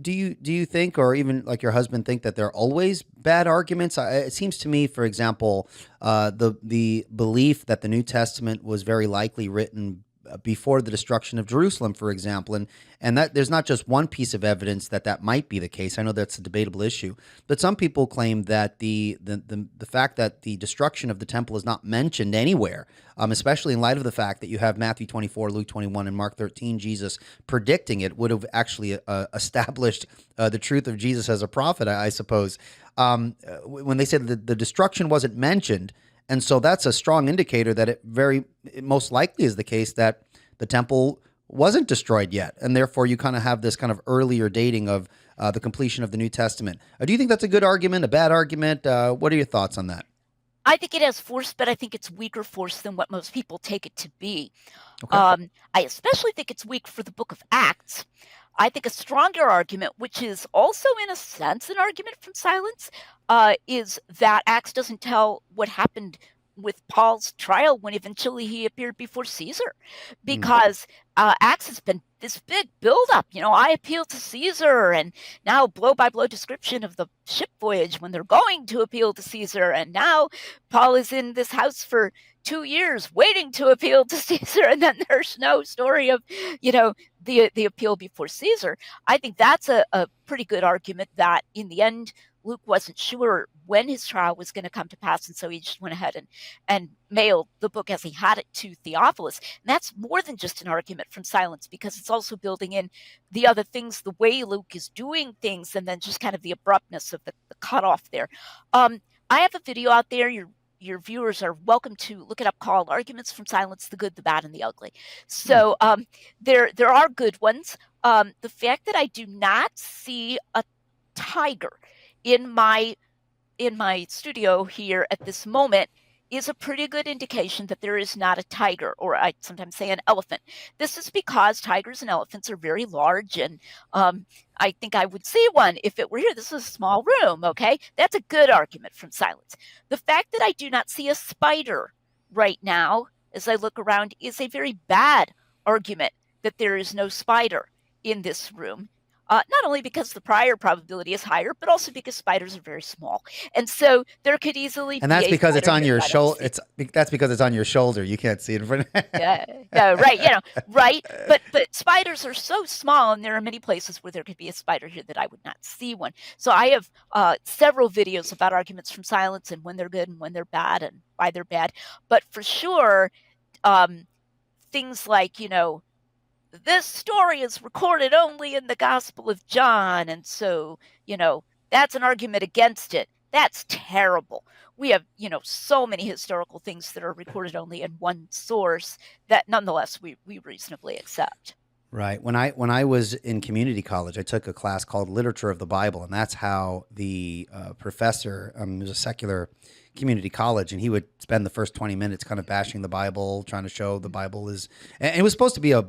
do you think, or even like your husband, think that they're always bad arguments? It seems to me, for example, the belief that the New Testament was very likely written before the destruction of Jerusalem, for example, and that there's not just one piece of evidence that might be the case. I know that's a debatable issue, but some people claim that the fact that the destruction of the temple is not mentioned anywhere, especially in light of the fact that you have Matthew 24, Luke 21, and Mark 13, Jesus predicting it, would have actually established the truth of Jesus as a prophet, I suppose. When they said that the destruction wasn't mentioned. And so that's a strong indicator that it most likely is the case that the temple wasn't destroyed yet. And therefore, you kind of have this kind of earlier dating of the completion of the New Testament. Do you think that's a good argument, a bad argument? What are your thoughts on that? I think it has force, but I think it's weaker force than what most people take it to be. Okay. I especially think it's weak for the book of Acts. I think a stronger argument, which is also in a sense an argument from silence, is that Acts doesn't tell what happened with Paul's trial when eventually he appeared before Caesar, because Acts has been this big buildup. I appeal to Caesar, and now blow-by-blow description of the ship voyage when they're going to appeal to Caesar, and now Paul is in this house for 2 years waiting to appeal to Caesar, and then there's no story of, the appeal before Caesar. I think that's a pretty good argument that in the end, Luke wasn't sure when his trial was going to come to pass, and so he just went ahead and mailed the book as he had it to Theophilus. And that's more than just an argument from silence, because it's also building in the other things, the way Luke is doing things, and then just kind of the abruptness of the cutoff there. I have a video out there. Your viewers are welcome to look it up, called Arguments from Silence, the Good, the Bad, and the Ugly. So there are good ones. The fact that I do not see a tiger in my studio here at this moment is a pretty good indication that there is not a tiger, or I sometimes say an elephant. This is because tigers and elephants are very large, and I think I would see one if it were here. This is a small room, okay? That's a good argument from silence. The fact that I do not see a spider right now as I look around is a very bad argument that there is no spider in this room. Not only because the prior probability is higher, but also because spiders are very small, and so there could easily. And that's be because it's on your shoulder. shoulder. That's because it's on your shoulder. You can't see it in front. Yeah, right. Right. But spiders are so small, and there are many places where there could be a spider here that I would not see one. So I have several videos about arguments from silence and when they're good and when they're bad and why they're bad. But for sure, things like this story is recorded only in the Gospel of John, and so, that's an argument against it. That's terrible. We have, so many historical things that are recorded only in one source that nonetheless we reasonably accept. Right. When I was in community college, I took a class called Literature of the Bible, and that's how the professor, it was a secular community college, and he would spend the first 20 minutes kind of bashing the Bible, trying to show the Bible is, and it was supposed to be a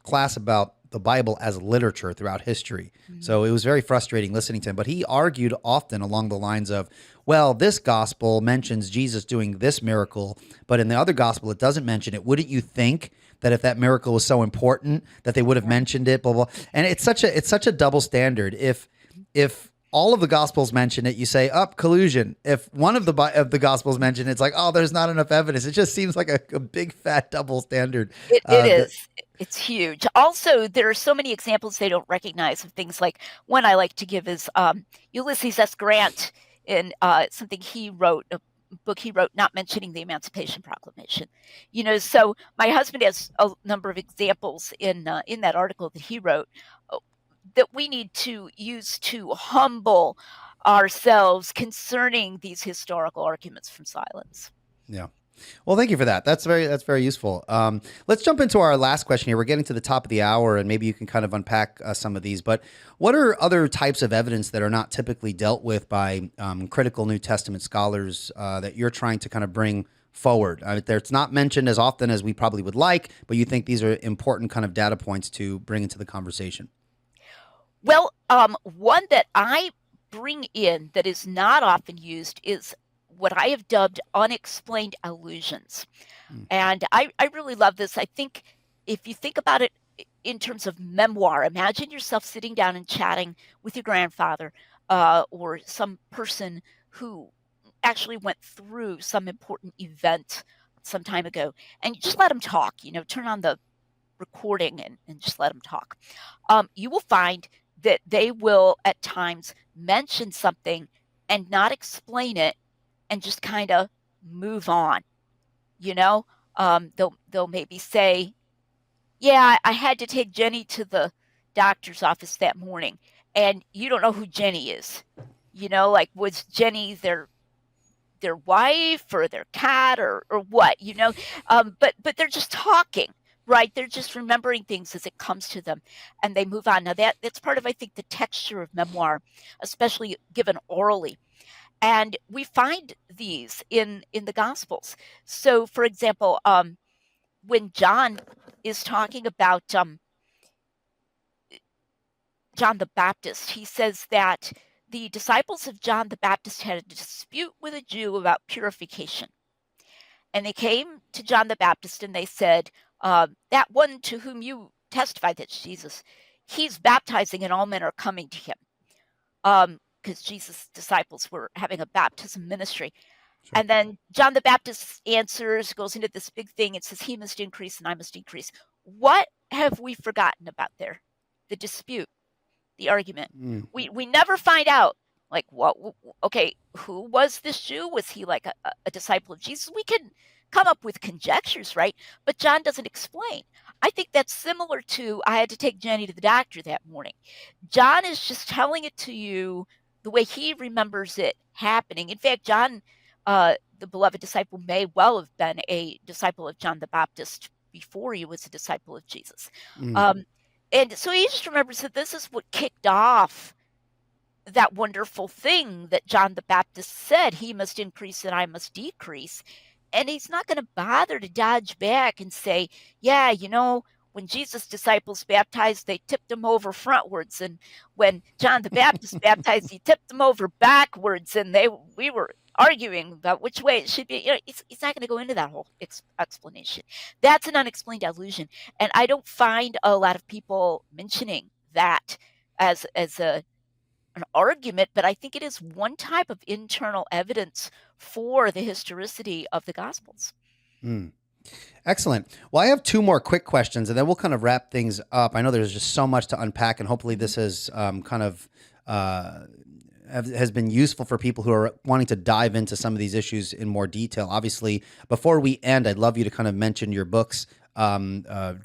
class about the Bible as literature throughout history. So it was very frustrating listening to him, but he argued often along the lines of, well, this gospel mentions Jesus doing this miracle, but in the other gospel, it doesn't mention it. Wouldn't you think that if that miracle was so important that they would have mentioned it, blah, blah. And it's such a double standard. If all of the Gospels mention it, you say, collusion. If one of the Gospels mention it, it's like, there's not enough evidence. It just seems like a big, fat double standard. It is. It's huge. Also, there are so many examples they don't recognize of things like one I like to give is Ulysses S. Grant in something he wrote, a book he wrote, not mentioning the Emancipation Proclamation. So my husband has a number of examples in that article that he wrote that we need to use to humble ourselves concerning these historical arguments from silence. Yeah. Well, thank you for that. That's very useful. Let's jump into our last question here. We're getting to the top of the hour, and maybe you can kind of unpack some of these. But what are other types of evidence that are not typically dealt with by critical New Testament scholars that you're trying to kind of bring forward? It's not mentioned as often as we probably would like, but you think these are important kind of data points to bring into the conversation? Well, one that I bring in that is not often used is what I have dubbed unexplained allusions. Mm. And I really love this. I think if you think about it in terms of memoir, imagine yourself sitting down and chatting with your grandfather or some person who actually went through some important event some time ago, and you just let them talk, turn on the recording and just let them talk. You will find that they will at times mention something and not explain it and just kind of move on. They'll maybe say, "Yeah, I had to take Jenny to the doctor's office that morning," and you don't know who Jenny is. Like, was Jenny their wife or their cat or what? But they're just talking, right? They're just remembering things as it comes to them, and they move on. Now that's part of, I think, the texture of memoir, especially given orally. And we find these in the Gospels. So, for example, when John is talking about John the Baptist, he says that the disciples of John the Baptist had a dispute with a Jew about purification. And they came to John the Baptist and they said, that one to whom you testified, that's Jesus, he's baptizing and all men are coming to him. Because Jesus' disciples were having a baptism ministry. Sure. And then John the Baptist answers, goes into this big thing. It says, he must increase and I must decrease. What have we forgotten about there? The dispute, the argument. Mm. We never find out, like, okay, who was this Jew? Was he like a disciple of Jesus? We can come up with conjectures, right? But John doesn't explain. I think that's similar to, I had to take Jenny to the doctor that morning. John is just telling it to you the way he remembers it happening. In fact, John, the beloved disciple, may well have been a disciple of John the Baptist before he was a disciple of Jesus. Mm. And so he just remembers that this is what kicked off that wonderful thing that John the Baptist said, he must increase and I must decrease. And he's not going to bother to dodge back and say, yeah, when Jesus' disciples baptized, they tipped him over frontwards. And when John the Baptist baptized, he tipped them over backwards. And we were arguing about which way it should be. He's not going to go into that whole explanation. That's an unexplained allusion. And I don't find a lot of people mentioning that as an argument, but I think it is one type of internal evidence for the historicity of the Gospels. Mm. Excellent. Well, I have two more quick questions, and then we'll kind of wrap things up. I know there's just so much to unpack, and hopefully this has has been useful for people who are wanting to dive into some of these issues in more detail. Obviously, before we end, I'd love you to kind of mention your books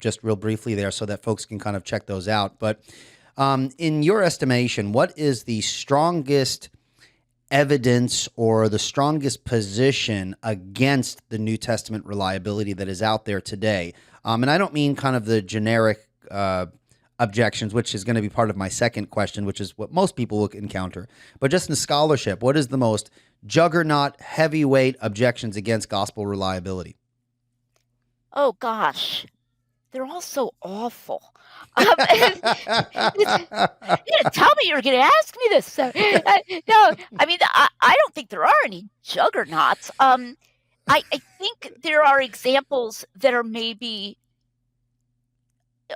just real briefly there so that folks can kind of check those out. But in your estimation, what is the strongest evidence or the strongest position against the New Testament reliability that is out there today? And I don't mean kind of the generic objections, which is going to be part of my second question, which is what most people will encounter. But just in scholarship, what is the most juggernaut, heavyweight objections against gospel reliability? Oh, gosh. They're all so awful. You didn't tell me you were going to ask me this. So, no, I mean, I don't think there are any juggernauts. I think there are examples that are maybe,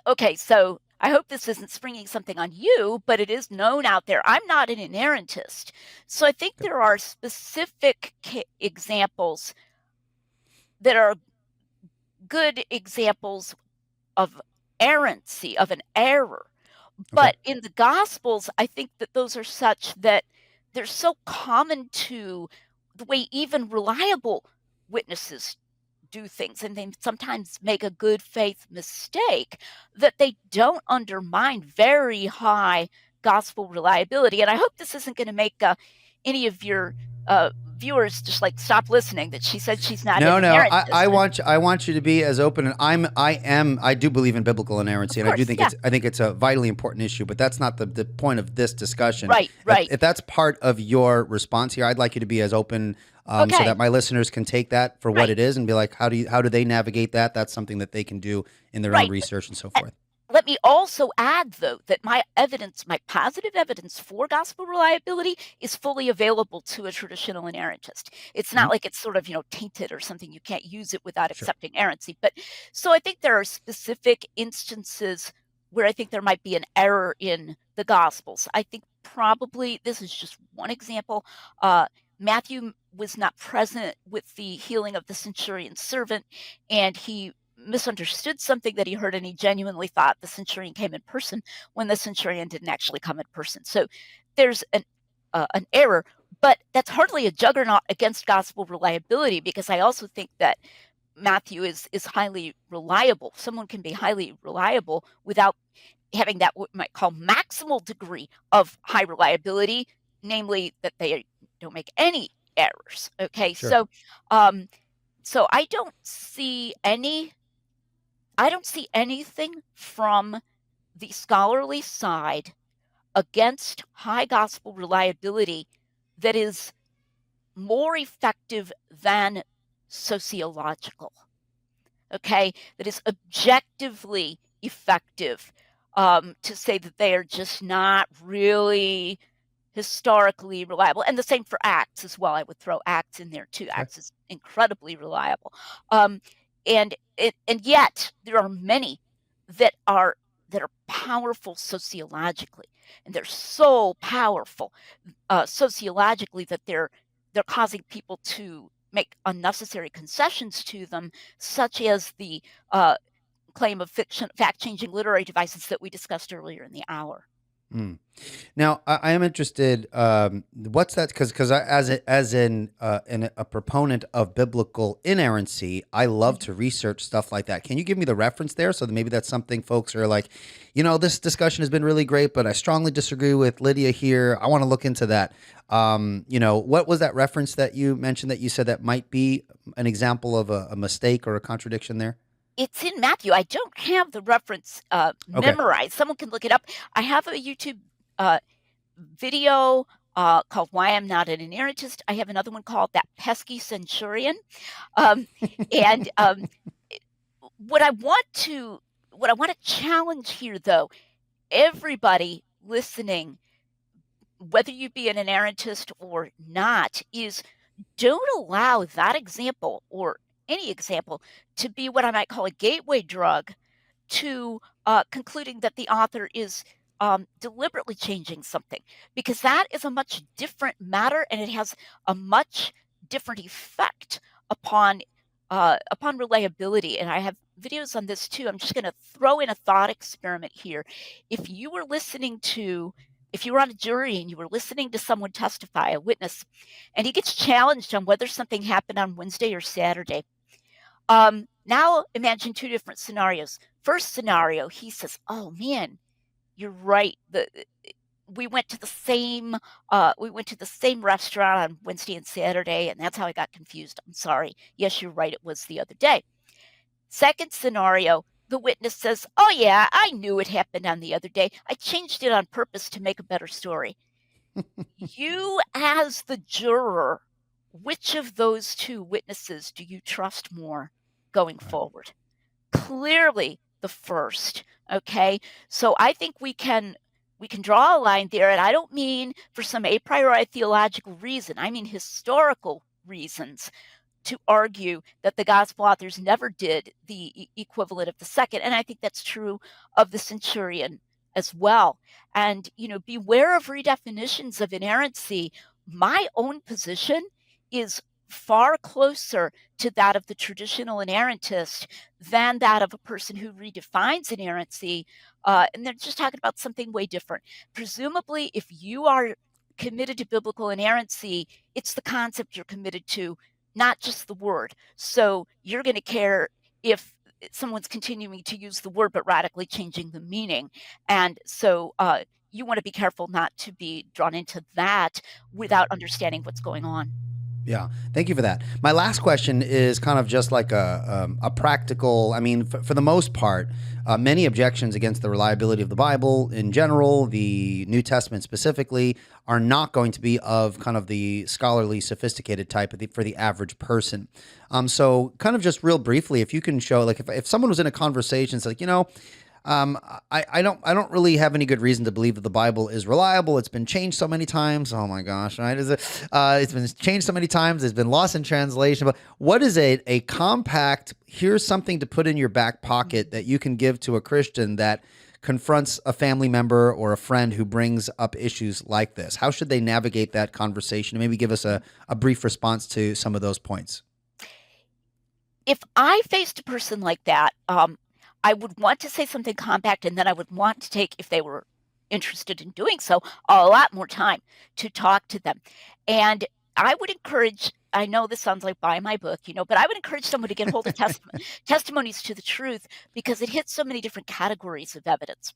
okay, so I hope this isn't springing something on you, but it is known out there. I'm not an inerrantist. So I think there are specific examples that are good examples of errancy, of an error. But in the Gospels, I think that those are such that they're so common to the way even reliable witnesses do things and they sometimes make a good faith mistake, that they don't undermine very high gospel reliability. And I hope this isn't going to make any of your viewers just like stop listening that she said she's not an No, no. inerrantist. I want you to be as open. And I do believe in biblical inerrancy, Of and I do course, think yeah. I think it's a vitally important issue. But that's not the point of this discussion. Right, right. If that's part of your response here, I'd like you to be as open, so Okay, that my listeners can take that for what right, it is and be like, how do they navigate that? That's something that they can do in their own right. research and so Uh, forth. Let me also add, though, that my evidence, my positive evidence for gospel reliability is fully available to a traditional inerrantist. It's Hmm. not like it's sort of, tainted or something. You can't use it without Sure. accepting errancy. But so I think there are specific instances where I think there might be an error in the gospels. I think probably this is just one example. Uh, Matthew was not present with the healing of the centurion's servant, and he misunderstood something that he heard, and he genuinely thought the centurion came in person when the centurion didn't actually come in person. So there's an error, but that's hardly a juggernaut against gospel reliability, because I also think that Matthew is highly reliable. Someone can be highly reliable without having that what we might call maximal degree of high reliability, namely that they don't make any errors. Okay, Sure. um, so I don't see anything from the scholarly side against high gospel reliability that is more effective than sociological, okay? That is objectively effective, to say that they are just not really historically reliable. And the same for Acts as well. I would throw Acts in there too. Okay. Acts is incredibly reliable. Um, and yet there are many that are powerful sociologically, and they're so powerful sociologically that they're causing people to make unnecessary concessions to them, such as the claim of fiction, fact-changing literary devices that we discussed earlier in the hour. Hmm. Now, I am interested. What's that? Because as a proponent of biblical inerrancy, I love Mhm. to research stuff like that. Can you give me the reference there, so that maybe that's something folks are like, this discussion has been really great, but I strongly disagree with Lydia here. I want to look into that. What was that reference that you mentioned that you said that might be an example of a mistake or a contradiction there? It's in Matthew. I don't have the reference Okay. memorized. Someone can look it up. I have a YouTube video called "Why I'm Not an Inerrantist." I have another one called "That Pesky Centurion," um, and what I want to challenge here, though, everybody listening, whether you be an inerrantist or not, is don't allow that example or any example to be what I might call a gateway drug to concluding that the author is deliberately changing something, because that is a much different matter and it has a much different effect upon upon reliability. And I have videos on this too. I'm just going to throw in a thought experiment here. If you were listening to if you were on a jury and you were listening to someone testify, a witness, and he gets challenged on whether something happened on Wednesday or Saturday, now imagine two different scenarios. First scenario, he says, "Oh man, you're right. We went to the same restaurant on Wednesday and Saturday, and that's how I got confused. I'm sorry. Yes, you're right. It was the other day." Second scenario, the witness says, "Oh yeah, I knew it happened on the other day. I changed it on purpose to make a better story." You, as the juror, which of those two witnesses do you trust more going Right. forward? Clearly the first, okay? So I think we can draw a line there, and I don't mean for some a priori theological reason. I mean historical reasons to argue that the gospel authors never did the equivalent of the second. And I think that's true of the centurion as well. And, beware of redefinitions of inerrancy. My own position is far closer to that of the traditional inerrantist than that of a person who redefines inerrancy. And they're just talking about something way different. Presumably, if you are committed to biblical inerrancy, it's the concept you're committed to, not just the word. So you're going to care if someone's continuing to use the word but radically changing the meaning. And so you want to be careful not to be drawn into that without understanding what's going on. Yeah, thank you for that. My last question is kind of just like a practical. I mean, for the most part, many objections against the reliability of the Bible in general, the New Testament specifically, are not going to be of kind of the scholarly, sophisticated type for the average person. So, kind of just real briefly, if you can show, like, if someone was in a conversation, it's like, I don't really have any good reason to believe that the Bible is reliable. It's been changed so many times. Oh my gosh, right? It's been changed so many times. It's been lost in translation. But what is a compact? Here's something to put in your back pocket that you can give to a Christian that confronts a family member or a friend who brings up issues like this. How should they navigate that conversation? And maybe give us a brief response to some of those points. If I faced a person like that, I would want to say something compact, and then I would want to take, if they were interested in doing so, a lot more time to talk to them. And I would encourage, I know this sounds like buy my book, but I would encourage someone to get hold of testimonies to the truth, because it hits so many different categories of evidence.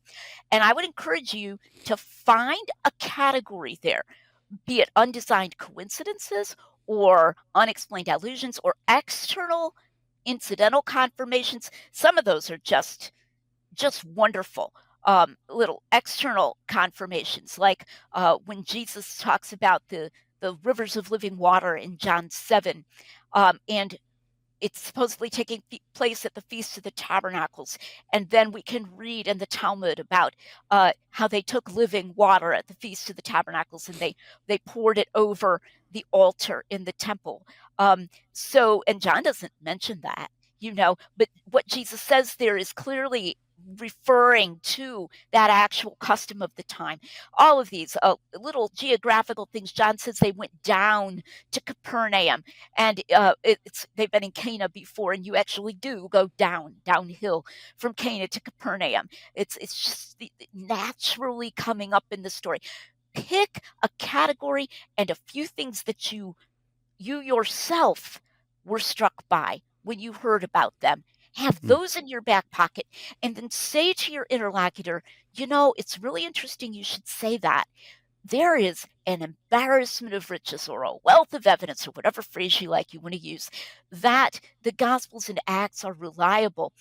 And I would encourage you to find a category there, be it undesigned coincidences or unexplained allusions or external incidental confirmations. Some of those are just wonderful. Little external confirmations, like when Jesus talks about the rivers of living water in John 7, and it's supposedly taking place at the Feast of the Tabernacles. And then we can read in the Talmud about how they took living water at the Feast of the Tabernacles, and they poured it over the altar in the temple. And John doesn't mention that, but what Jesus says there is clearly referring to that actual custom of the time. All of these little geographical things. John says they went down to Capernaum, and they've been in Cana before, and you actually do go downhill from Cana to Capernaum. It's just naturally coming up in the story. Pick a category and a few things that you yourself were struck by when you heard about them. Have those in your back pocket, and then say to your interlocutor, it's really interesting you should say that. There is an embarrassment of riches, or a wealth of evidence, or whatever phrase you want to use, that the Gospels and Acts are reliable.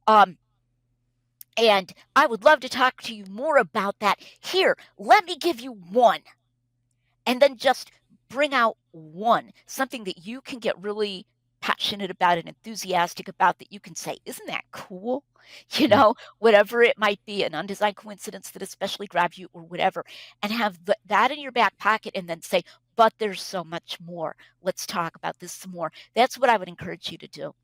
And I would love to talk to you more about that. Here, let me give you one. And then just bring out one, something that you can get really passionate about and enthusiastic about, that you can say, isn't that cool? Whatever it might be, an undesigned coincidence that especially grabbed you or whatever, and have that in your back pocket, and then say, but there's so much more. Let's talk about this some more. That's what I would encourage you to do.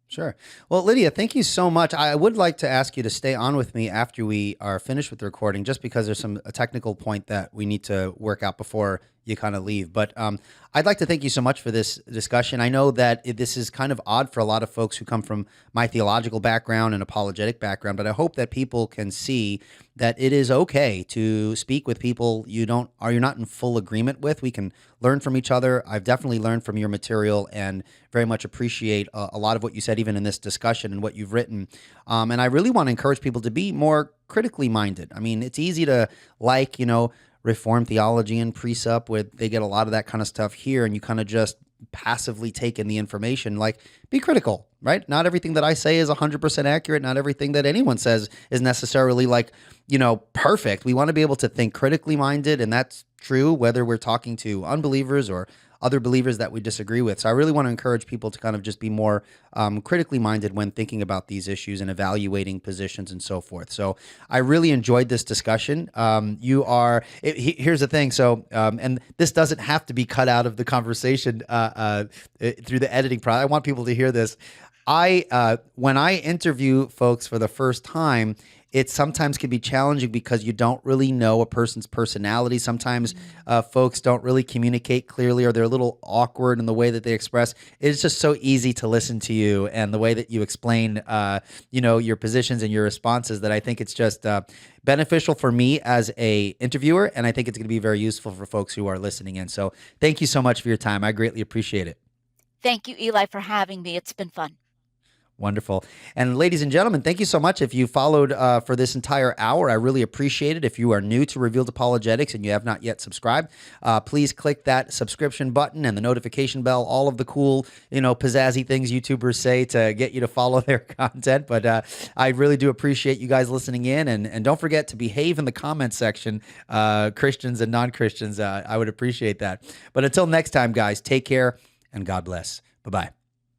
Sure. Well, Lydia, thank you so much. I would like to ask you to stay on with me after we are finished with the recording, just because there's a technical point that we need to work out before you kind of leave. But I'd like to thank you so much for this discussion. I know that this is kind of odd for a lot of folks who come from my theological background and apologetic background, but I hope that people can see that it is okay to speak with people you're not in full agreement with. We can learn from each other. I've definitely learned from your material and very much appreciate a lot of what you said, even in this discussion, and what you've written. And I really want to encourage people to be more critically minded. I mean, it's easy to Reformed theology and presup, where they get a lot of that kind of stuff here, and you kind of just passively take in the information. Like, be critical, right? Not everything that I say is 100% accurate. Not everything that anyone says is necessarily perfect. We want to be able to think critically minded, and that's true whether we're talking to unbelievers or other believers that we disagree with. So I really want to encourage people to kind of just be more critically minded when thinking about these issues and evaluating positions and so forth. So I really enjoyed this discussion. Here's the thing. So, and this doesn't have to be cut out of the conversation through the editing process. I want people to hear this. When I interview folks for the first time, it sometimes can be challenging because you don't really know a person's personality. Sometimes folks don't really communicate clearly, or they're a little awkward in the way that they express. It's just so easy to listen to you and the way that you explain, your positions and your responses, that I think it's just beneficial for me as a interviewer, and I think it's going to be very useful for folks who are listening in. So thank you so much for your time. I greatly appreciate it. Thank you, Eli, for having me. It's been fun. Wonderful. And ladies and gentlemen, thank you so much. If you followed for this entire hour, I really appreciate it. If you are new to Revealed Apologetics and you have not yet subscribed, please click that subscription button and the notification bell, all of the cool, pizzazzy things YouTubers say to get you to follow their content. But I really do appreciate you guys listening in. And don't forget to behave in the comment section, Christians and non-Christians. I would appreciate that. But until next time, guys, take care and God bless. Bye-bye.